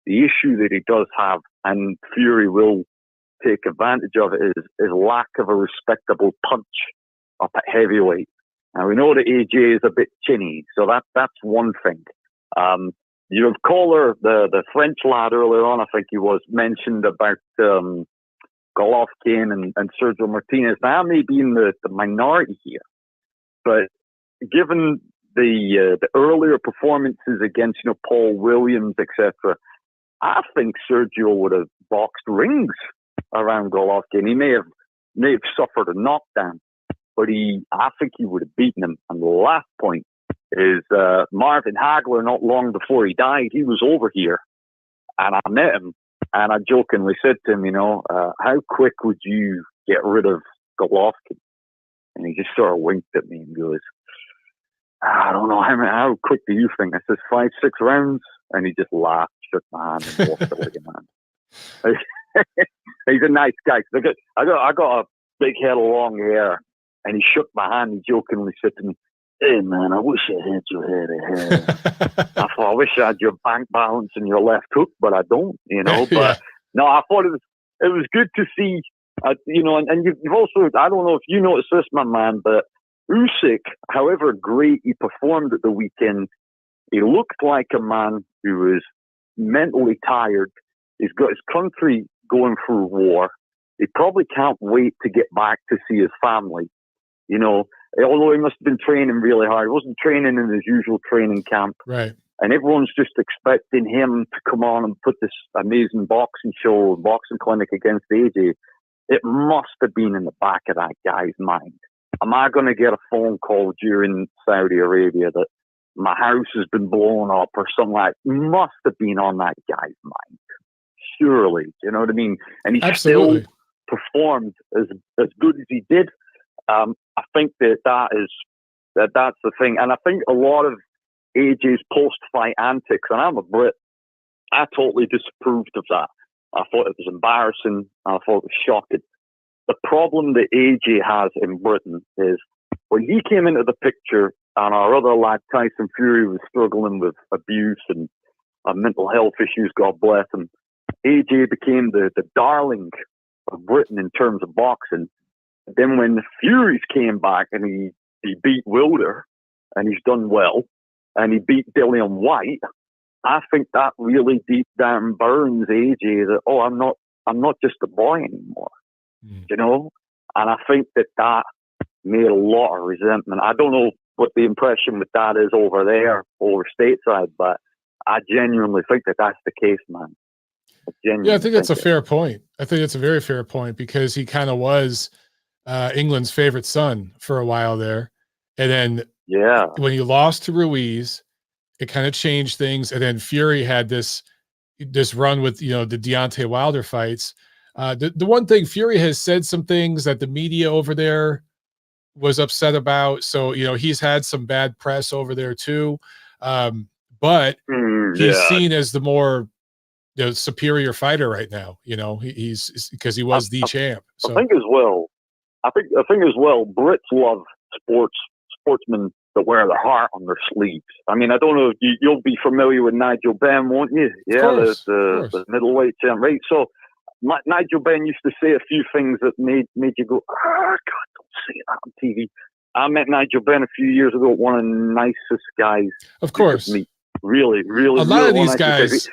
Speaker 7: the issue that he does have, and Fury will take advantage of it, is lack of a respectable punch up at heavyweight. Now, we know that AJ is a bit chinny, so that's one thing. You have caller, the French lad earlier on, I think he was, mentioned about Golovkin and Sergio Martinez. Now, I may be in the minority here, but given the earlier performances against Paul Williams, etc., I think Sergio would have boxed rings around Golovkin. He may have suffered a knockdown, but I think he would have beaten him. And the last point is Marvin Hagler, not long before he died, he was over here, and I met him. And I jokingly said to him, how quick would you get rid of Golovkin? And he just sort of winked at me and goes, I don't know, how quick do you think? I said, 5-6 rounds. And he just laughed, shook my hand, and walked away, man. He's a nice guy. I got a big head of long hair, and he shook my hand and jokingly said to me, hey, man, I wish I had your head of hair. I thought, I wish I had your bank balance and your left hook, but I don't, But
Speaker 3: Yeah.
Speaker 7: no, I thought it was good to see, and you've also, I don't know if you noticed this, my man, but Usyk, however great he performed at the weekend, he looked like a man who was mentally tired. He's got his country going through war. He probably can't wait to get back to see his family. Although he must have been training really hard. He wasn't training in his usual training camp.
Speaker 3: Right.
Speaker 7: And everyone's just expecting him to come on and put this amazing boxing clinic against AJ. It must have been in the back of that guy's mind. Am I going to get a phone call during Saudi Arabia that my house has been blown up or something like that? Must have been on that guy's mind. Surely. Do you know what I mean? And he
Speaker 3: Absolutely.
Speaker 7: still performed as good as he did. I think that's the thing. And I think a lot of AJ's post-fight antics, and I'm a Brit, I totally disapproved of that. I thought it was embarrassing. I thought it was shocking. The problem that AJ has in Britain is when he came into the picture and our other lad, Tyson Fury, was struggling with abuse and mental health issues, God bless him, AJ became the darling of Britain in terms of boxing. Then when the Furies came back and he beat Wilder and he's done well and he beat Dillian White, I think that really deep down burns AJ that, oh, I'm not just a boy anymore, you know? And I think that made a lot of resentment. I don't know what the impression with that is over there, over stateside, but I genuinely think that that's the case, man.
Speaker 3: Yeah, I think that's a fair point. I think it's a very fair point because he kind of was England's favorite son for a while there. And then when he lost to Ruiz, it kind of changed things. And then Fury had this run with, the Deontay Wilder fights. The one thing, Fury has said some things that the media over there was upset about. So, he's had some bad press over there too. But he's seen as the more superior fighter right now. He's because he was the champ. So
Speaker 7: I think as well, Brits love sportsmen that wear their heart on their sleeves. I mean, I don't know if you'll be familiar with Nigel Benn, won't you? Yeah, the middleweight champ, right? So Nigel Benn used to say a few things that made you go, God, don't say that on TV. I met Nigel Benn a few years ago, one of the nicest guys.
Speaker 3: Of course.
Speaker 7: Really,
Speaker 3: a lot of these guys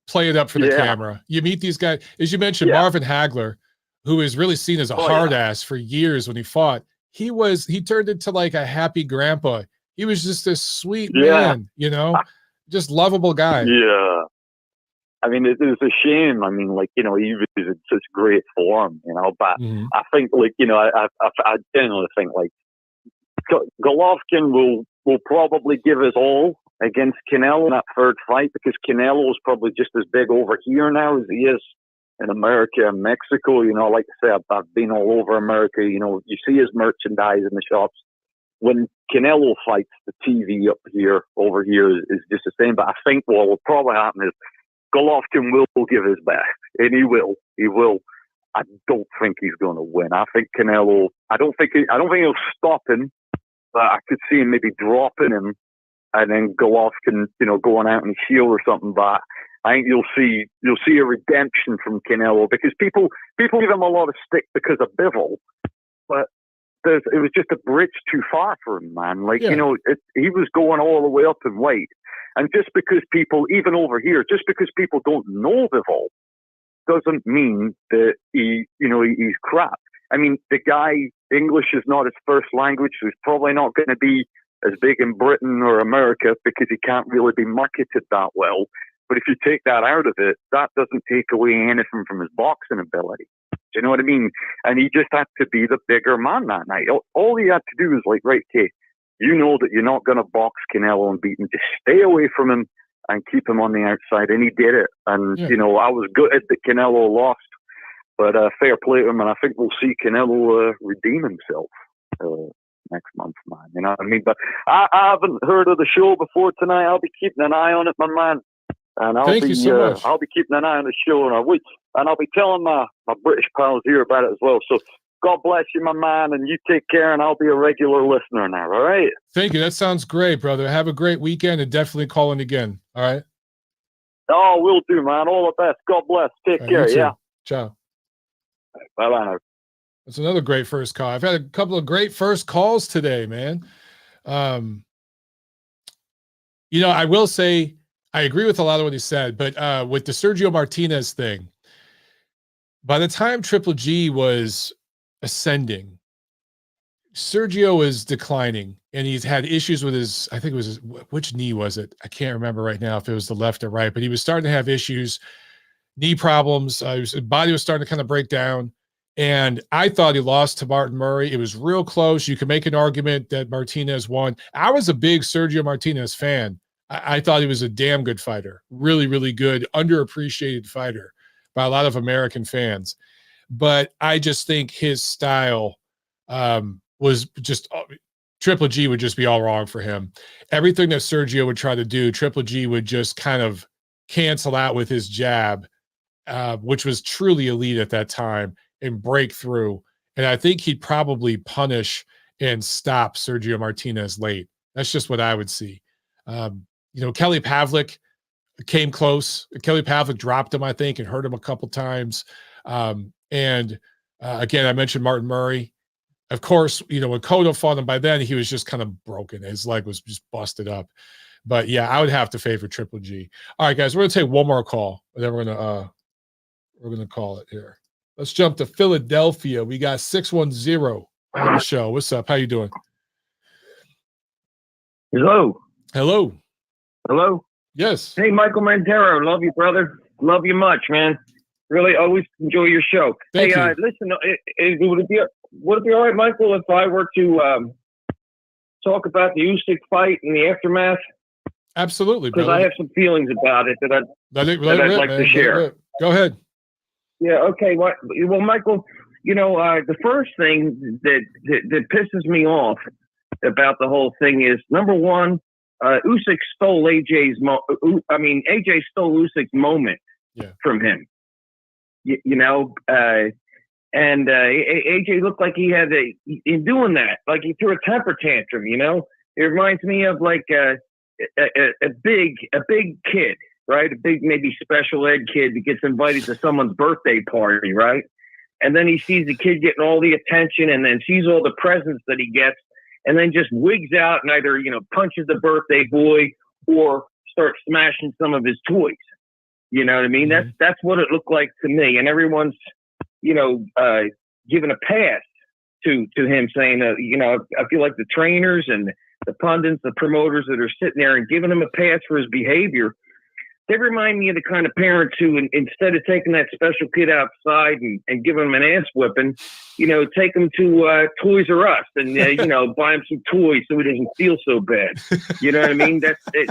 Speaker 3: play it up for the camera. You meet these guys, as you mentioned, Marvin Hagler, who is really seen as a hard ass for years when he fought. He turned into like a happy grandpa. He was just a sweet man, just lovable guy.
Speaker 7: Yeah. I mean, it was a shame. I mean, he was in such great form, but I think, I generally think, Golovkin will probably give his all against Canelo in that third fight because Canelo is probably just as big over here now as he is in America and Mexico. Like I say, I've been all over America. You see his merchandise in the shops. When Canelo fights, the TV over here is just the same. But I think what will probably happen is Golovkin will give his best, and he will. He will. I don't think he's going to win. I think Canelo. I don't think he'll stop him, but I could see him maybe dropping him, and then Golovkin, going out in a shield or something. But I think you'll see a redemption from Canelo because people give him a lot of stick because of Bivol, but it was just a bridge too far for him, man. He was going all the way up in weight, and just because people, even over here, just because people don't know Bivol, doesn't mean that he's crap. I mean, the guy, English is not his first language, so he's probably not going to be as big in Britain or America because he can't really be marketed that well. But if you take that out of it, that doesn't take away anything from his boxing ability. Do you know what I mean? And he just had to be the bigger man that night. All he had to do was right, okay, you know that you're not going to box Canelo and beat him. Just stay away from him and keep him on the outside. And he did it. And, I was gutted that Canelo lost. But fair play to him. And I think we'll see Canelo redeem himself next month, man. You know what I mean? But I haven't heard of the show before tonight. I'll be keeping an eye on it, my man. And
Speaker 3: Thank you so much.
Speaker 7: I'll be keeping an eye on the show, and I'll be telling my British pals here about it as well. So God bless you, my man, and you take care, and I'll be a regular listener now, all right?
Speaker 3: Thank you. That sounds great, brother. Have a great weekend, and definitely call in again, all right?
Speaker 7: Oh, will do, man. All the best. God bless. Take care, yeah.
Speaker 3: Ciao.
Speaker 7: Bye-bye now.
Speaker 3: That's another great first call. I've had a couple of great first calls today, man. I will say, I agree with a lot of what he said, but with the Sergio Martinez thing, by the time Triple G was ascending, Sergio was declining, and he's had issues with his, I think it was which knee was it? I can't remember right now if it was the left or right, but he was starting to have issues, knee problems. His body was starting to kind of break down, and I thought he lost to Martin Murray. It was real close. You could make an argument that Martinez won. I was a big Sergio Martinez fan. I thought he was a damn good fighter, really, really good, underappreciated fighter by a lot of American fans. But I just think his style was just Triple G would just be all wrong for him. Everything that Sergio would try to do, Triple G would just kind of cancel out with his jab which was truly elite at that time, and break through. And I think he'd probably punish and stop Sergio Martinez late. That's just what I would see. Kelly Pavlik came close. Kelly Pavlik dropped him, I think, and hurt him a couple times. Again, I mentioned Martin Murray. Of course, when Cotto fought him, by then he was just kind of broken. His leg was just busted up. But yeah, I would have to favor Triple G. All right, guys, we're gonna take one more call, and then we're gonna call it here. Let's jump to Philadelphia. We got 610 on the show. What's up? How you doing?
Speaker 8: Hello.
Speaker 3: Hello.
Speaker 8: Hello.
Speaker 3: Yes.
Speaker 8: Hey, Michael Montero. Love you, brother. Love you much, man. Really, always enjoy your show.
Speaker 3: Thank you.
Speaker 8: Listen, would it be all right, Michael, if I were to talk about the Usyk fight and the aftermath?
Speaker 3: Absolutely,
Speaker 8: because I have some feelings about it that I'd like to share.
Speaker 3: Go ahead.
Speaker 8: Yeah. Okay. Well, Michael, the first thing that pisses me off about the whole thing is, number one, Usyk stole AJ stole Usyk's moment from him. And AJ looked like he had in doing that, like he threw a temper tantrum. It reminds me of like a big kid, right? A big, maybe special ed kid that gets invited to someone's birthday party, right? And then he sees the kid getting all the attention, and then sees all the presents that he gets, and then just wigs out and either punches the birthday boy or starts smashing some of his toys. You know what I mean? Mm-hmm. That's what it looked like to me. And everyone's giving a pass to him, saying I feel like the trainers and the pundits, the promoters that are sitting there and giving him a pass for his behavior, they remind me of the kind of parents who, instead of taking that special kid outside and giving him an ass whipping, take him to Toys R Us and buy him some toys so he doesn't feel so bad. You know what I mean? That's it.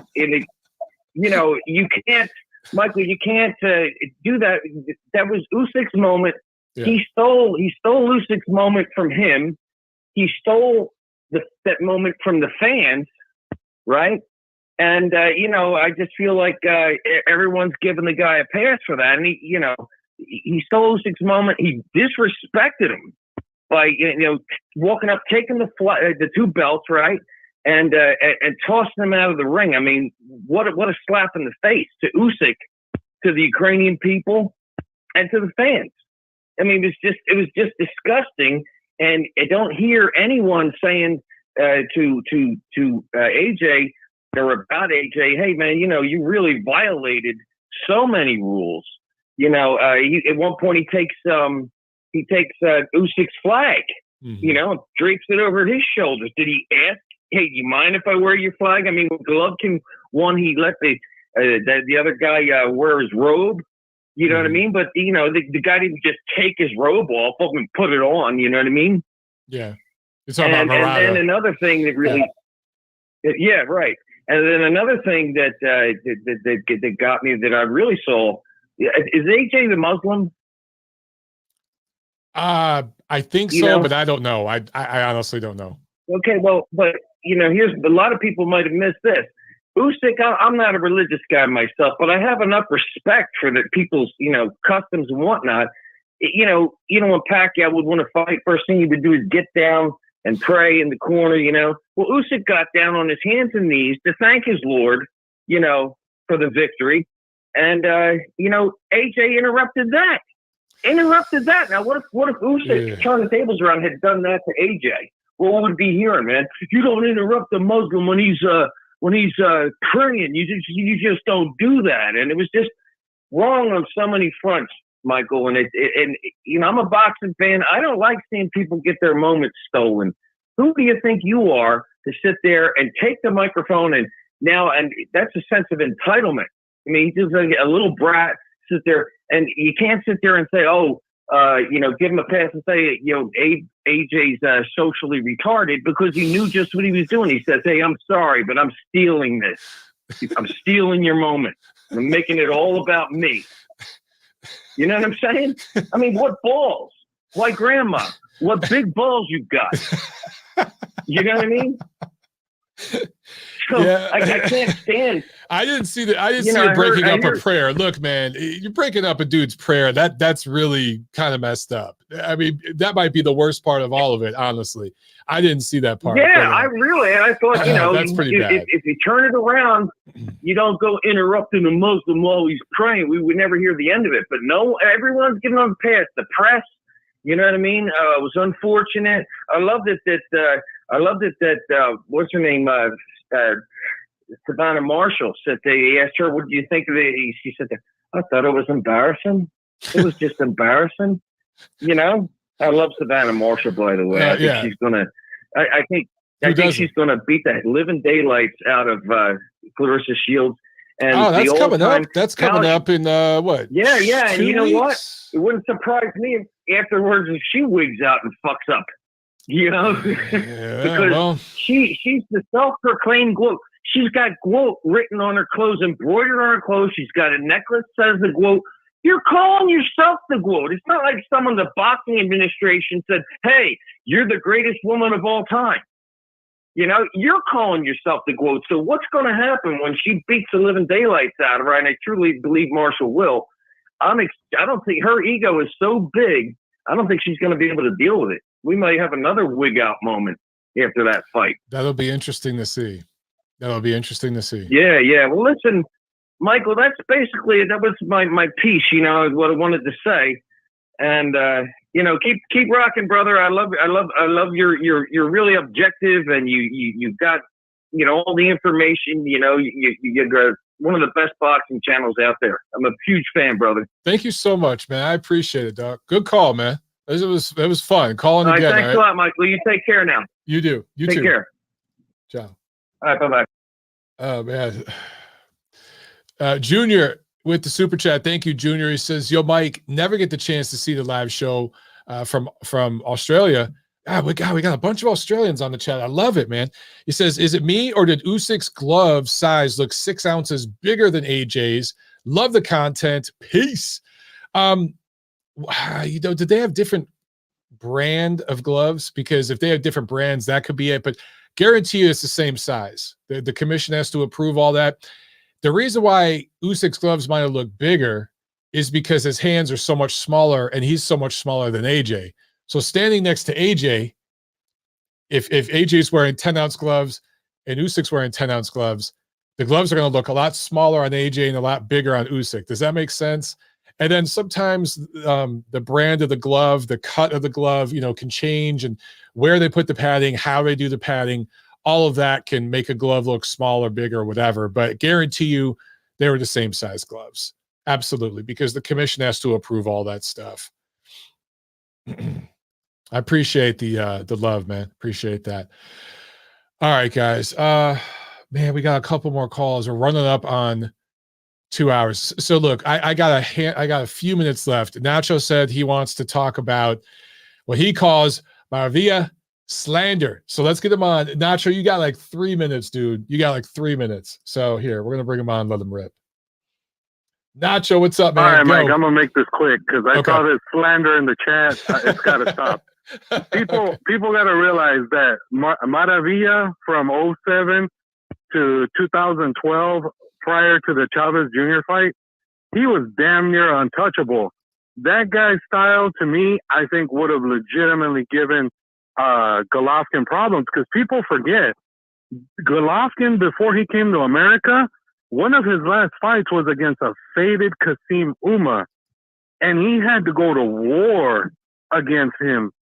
Speaker 8: You can't, Michael. You can't do that. That was Usyk's moment. Yeah. He stole Usyk's moment from him. He stole that moment from the fans, right? And I just feel like everyone's giving the guy a pass for that. And he stole Usyk's moment. He disrespected him by walking up, taking the two belts, right, and tossing them out of the ring. I mean, what a slap in the face to Usyk, to the Ukrainian people, and to the fans. I mean, it was just disgusting. And I don't hear anyone saying to AJ or about AJ, hey man, you really violated so many rules. At one point he takes Usyk's flag, and drapes it over his shoulders. Did he ask, hey, do you mind if I wear your flag? I mean, with Golovkin, he let the other guy wear his robe. You know what I mean? But the guy didn't just take his robe off and put it on. You know what I mean?
Speaker 3: Yeah. It's all about Murata.
Speaker 8: And then another thing that really, right. And then another thing that got me, that I really saw, is AJ the Muslim?
Speaker 3: I think so, but I don't know. I honestly don't know.
Speaker 8: Okay, well, but here's a lot of people might have missed this. Usyk, I'm not a religious guy myself, but I have enough respect for the people's customs and whatnot. When Pacquiao would want to fight, first thing he would do is get down and pray in the corner. Well, Usyk got down on his hands and knees to thank his Lord, for the victory. And, AJ interrupted that. Now, what if Usyk turned the tables around and had done that to AJ? Well, what would be hearing, man? You don't interrupt a Muslim when he's praying. You just don't do that. And it was just wrong on so many fronts, Michael. And I'm a boxing fan. I don't like seeing people get their moments stolen. Who do you think you are to sit there and take the microphone and that's a sense of entitlement. I mean, he's just like a little brat, sit there, and you can't sit there and say, give him a pass and say, AJ's socially retarded, because he knew just what he was doing. He says, hey, I'm sorry, but I'm stealing this. I'm stealing your moment. I'm making it all about me. You know what I'm saying? I mean, what balls? Like grandma, what big balls you got? You know what I mean? So
Speaker 3: Yeah.
Speaker 8: I can't stand.
Speaker 3: I didn't see that. I didn't
Speaker 8: You
Speaker 3: see
Speaker 8: know,
Speaker 3: it breaking
Speaker 8: I
Speaker 3: up a
Speaker 8: heard-
Speaker 3: prayer. Look, man, you're breaking up a dude's prayer. That's really kind of messed up. I mean, that might be the worst part of all of it, honestly. I didn't see that part.
Speaker 8: Yeah,
Speaker 3: but,
Speaker 8: I thought, you know,
Speaker 3: that's pretty bad.
Speaker 8: if you turn it around, you don't go interrupting a Muslim while he's praying. We would never hear the end of it. But no, everyone's giving on the pass. The press, you know what I mean? It was unfortunate. I loved it that what's her name? Savannah Marshall said they asked her, "What do you think of it?" She said, "I thought it was embarrassing. It was just embarrassing." You know, I love Savannah Marshall, by the way. I think she's gonna. I think she's gonna beat the living daylights out of Clarissa Shields. And
Speaker 3: that's coming up. That's coming up in what?
Speaker 8: Yeah. And you know
Speaker 3: weeks?
Speaker 8: what? It wouldn't surprise me if afterwards if she wigs out and fucks up. You know, because she's the self-proclaimed GOAT. She's got GOAT written on her clothes, embroidered on her clothes. She's got a necklace that says the GOAT. You're calling yourself the GOAT. It's not like someone in the boxing administration said, "Hey, you're the greatest woman of all time." You know, you're calling yourself the GOAT. So what's going to happen when she beats the living daylights out of her? And I truly believe Marshall will. I don't think her ego is so big. I don't think she's going to be able to deal with it. We might have another wig out moment after that fight.
Speaker 3: That'll be interesting to see.
Speaker 8: Yeah. Well, listen, Michael, that was my piece, you know, what I wanted to say. And, you know, keep rocking, brother. I love you're really objective and you got, you know, all the information, you know, you got one of the best boxing channels out there. I'm a huge fan, brother.
Speaker 3: Thank you so much, man. I appreciate it, Doc. Good call, man. It was fun calling again.
Speaker 8: Thanks a lot, Michael. You take care now.
Speaker 3: You do. You
Speaker 8: take
Speaker 3: too.
Speaker 8: care.
Speaker 3: Ciao.
Speaker 8: All right, bye-bye.
Speaker 3: Oh, man. Junior with the super chat. Thank you, Junior. He says, "Yo, Mike, never get the chance to see the live show from Australia." We got a bunch of Australians on the chat. I love it, man. He says, "Is it me or did Usyk's glove size look 6 ounces bigger than AJ's? Love the content. Peace." You know, did they have different brand of gloves? Because if they have different brands, that could be it. But guarantee you it's the same size. The commission has to approve all that. The reason why Usyk's gloves might have looked bigger is because his hands are so much smaller and he's so much smaller than AJ. So standing next to AJ, if AJ's wearing 10-ounce gloves and Usyk's wearing 10-ounce gloves, the gloves are going to look a lot smaller on AJ and a lot bigger on Usyk. Does that make sense? And then sometimes the brand of the glove, the cut of the glove, you know, can change, and where they put the padding, how they do the padding, all of that can make a glove look smaller, bigger, whatever. But guarantee you they were the same size gloves. Absolutely, because the commission has to approve all that stuff. I appreciate the love, man. Appreciate that. All right, guys. Man, we got a couple more calls. We're running up on 2 hours. So look, I got a few minutes left. Nacho said he wants to talk about what he calls Maravilla slander. So let's get him on. Nacho, you got like 3 minutes, dude. You got like 3 minutes. So here, we're gonna bring him on, let him rip. Nacho, what's up, man?
Speaker 9: All right,
Speaker 3: Go.
Speaker 9: Mike, I'm gonna make this quick because I saw this slander in the chat. It's got to stop. People got to realize that Maravilla from 2007 to 2012, prior to the Chavez Jr. fight, he was damn near untouchable. That guy's style, to me, I think would have legitimately given Golovkin problems, because people forget Golovkin, before he came to America, one of his last fights was against a faded Kasim Uma, and he had to go to war against him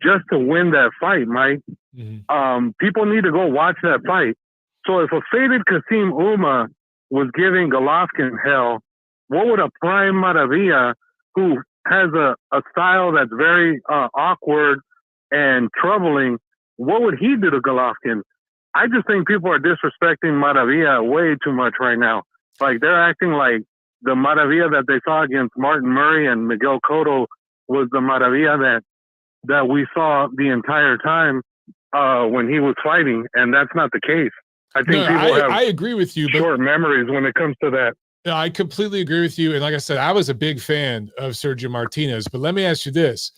Speaker 9: just to win that fight, Mike. Mm-hmm. People need to go watch that fight. So if a faded Kasim Uma was giving Golovkin hell, what would a prime Maravilla, who has a style that's very awkward and troubling, what would he do to Golovkin? I just think people are disrespecting Maravilla way too much right now. Like, they're acting like the Maravilla that they saw against Martin Murray and Miguel Cotto was the Maravilla that we saw the entire time when he was fighting, and that's not the case. I think
Speaker 3: I agree with you.
Speaker 9: Short memories when it comes to that.
Speaker 3: No, I completely agree with you. And like I said, I was a big fan of Sergio Martinez. But let me ask you this: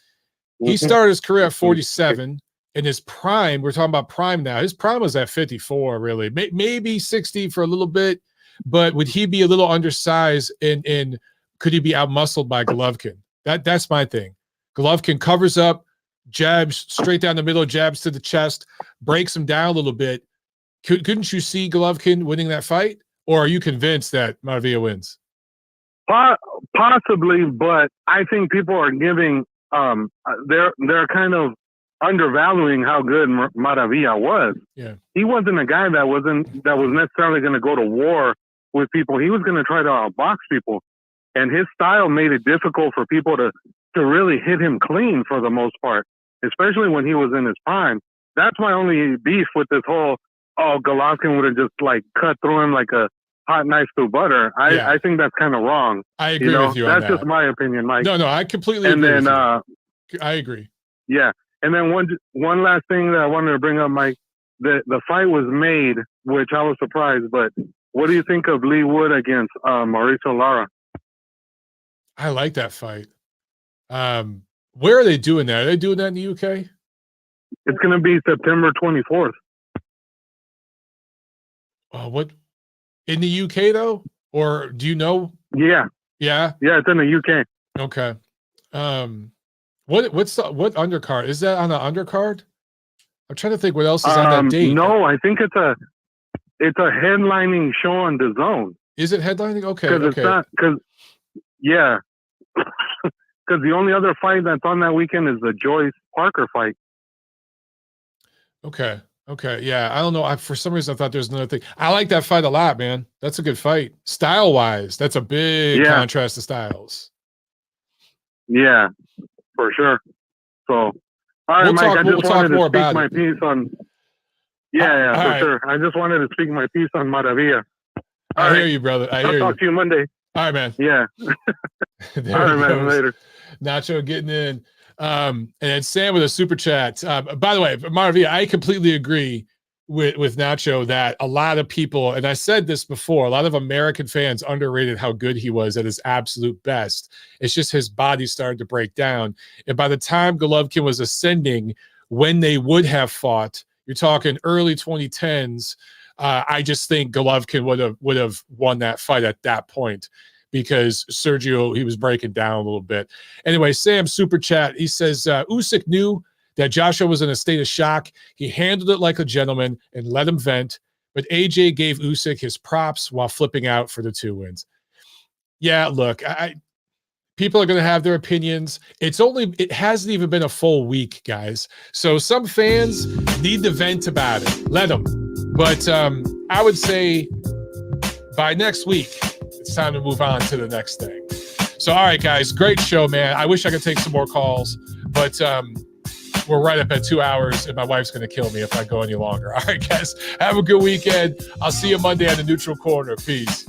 Speaker 3: he started his career at 47. in his prime, we're talking about prime now. His prime was at 54, really, maybe 60 for a little bit. But would he be a little undersized, and could he be outmuscled by Golovkin? That's my thing. Golovkin covers up, jabs straight down the middle, jabs to the chest, breaks him down a little bit. Couldn't you see Golovkin winning that fight, or are you convinced that Maravilla wins?
Speaker 9: Possibly, but I think people are giving they're kind of undervaluing how good Maravilla was.
Speaker 3: Yeah,
Speaker 9: he wasn't a guy that was necessarily going to go to war with people. He was going to try to outbox people, and his style made it difficult for people to really hit him clean for the most part, especially when he was in his prime. That's my only beef with this whole, Golovkin would have just like cut through him like a hot knife through butter. I think that's kind of wrong.
Speaker 3: I agree with you on
Speaker 9: that's
Speaker 3: that.
Speaker 9: just my opinion, Mike.
Speaker 3: No, I completely agree with you. I agree.
Speaker 9: Yeah. And then one last thing that I wanted to bring up, Mike, the fight was made, which I was surprised, but what do you think of Lee Wood against Mauricio Lara?
Speaker 3: I like that fight. Where are they doing that? Are they doing that in the UK?
Speaker 9: It's going to be September 24th.
Speaker 3: What? In the UK though? Or do you know?
Speaker 9: Yeah.
Speaker 3: Yeah?
Speaker 9: Yeah, it's in the UK.
Speaker 3: Okay. What undercard? Is that on the undercard? I'm trying to think what else is on that date.
Speaker 9: No, I think it's a headlining show on the Zone.
Speaker 3: Is it headlining? Okay.
Speaker 9: It's not, because the only other fight that's on that weekend is the Joyce Parker fight.
Speaker 3: Okay. Yeah, I don't know. For some reason, I thought there's another thing. I like that fight a lot, man. That's a good fight. Style-wise, that's a big contrast to styles.
Speaker 9: Yeah, for sure. So, all right, Mike, I just wanted to speak my piece on... Yeah, for sure. I just wanted to speak my piece on Maravilla.
Speaker 3: I hear you, brother. I'll
Speaker 9: talk to you Monday.
Speaker 3: All right, man.
Speaker 9: Yeah. All right, man. Later.
Speaker 3: Nacho getting in. And then Sam with a super chat. By the way, Maravilla, I completely agree with Nacho that a lot of people, and I said this before, a lot of American fans underrated how good he was at his absolute best. It's just his body started to break down. And by the time Golovkin was ascending, when they would have fought, you're talking early 2010s, I just think Golovkin would have won that fight at that point, because Sergio, he was breaking down a little bit. Anyway, Sam super chat, he says, Usyk knew that Joshua was in a state of shock. He handled it like a gentleman and let him vent, but AJ gave Usyk his props while flipping out for the 2 wins. Yeah, look, people are going to have their opinions. It hasn't even been a full week, guys. So some fans need to vent about it. Let them. But I would say by next week, it's time to move on to the next thing. So, all right, guys, great show, man. I wish I could take some more calls, but we're right up at 2 hours, and my wife's going to kill me if I go any longer. All right, guys, have a good weekend. I'll see you Monday on the Neutral Corner. Peace.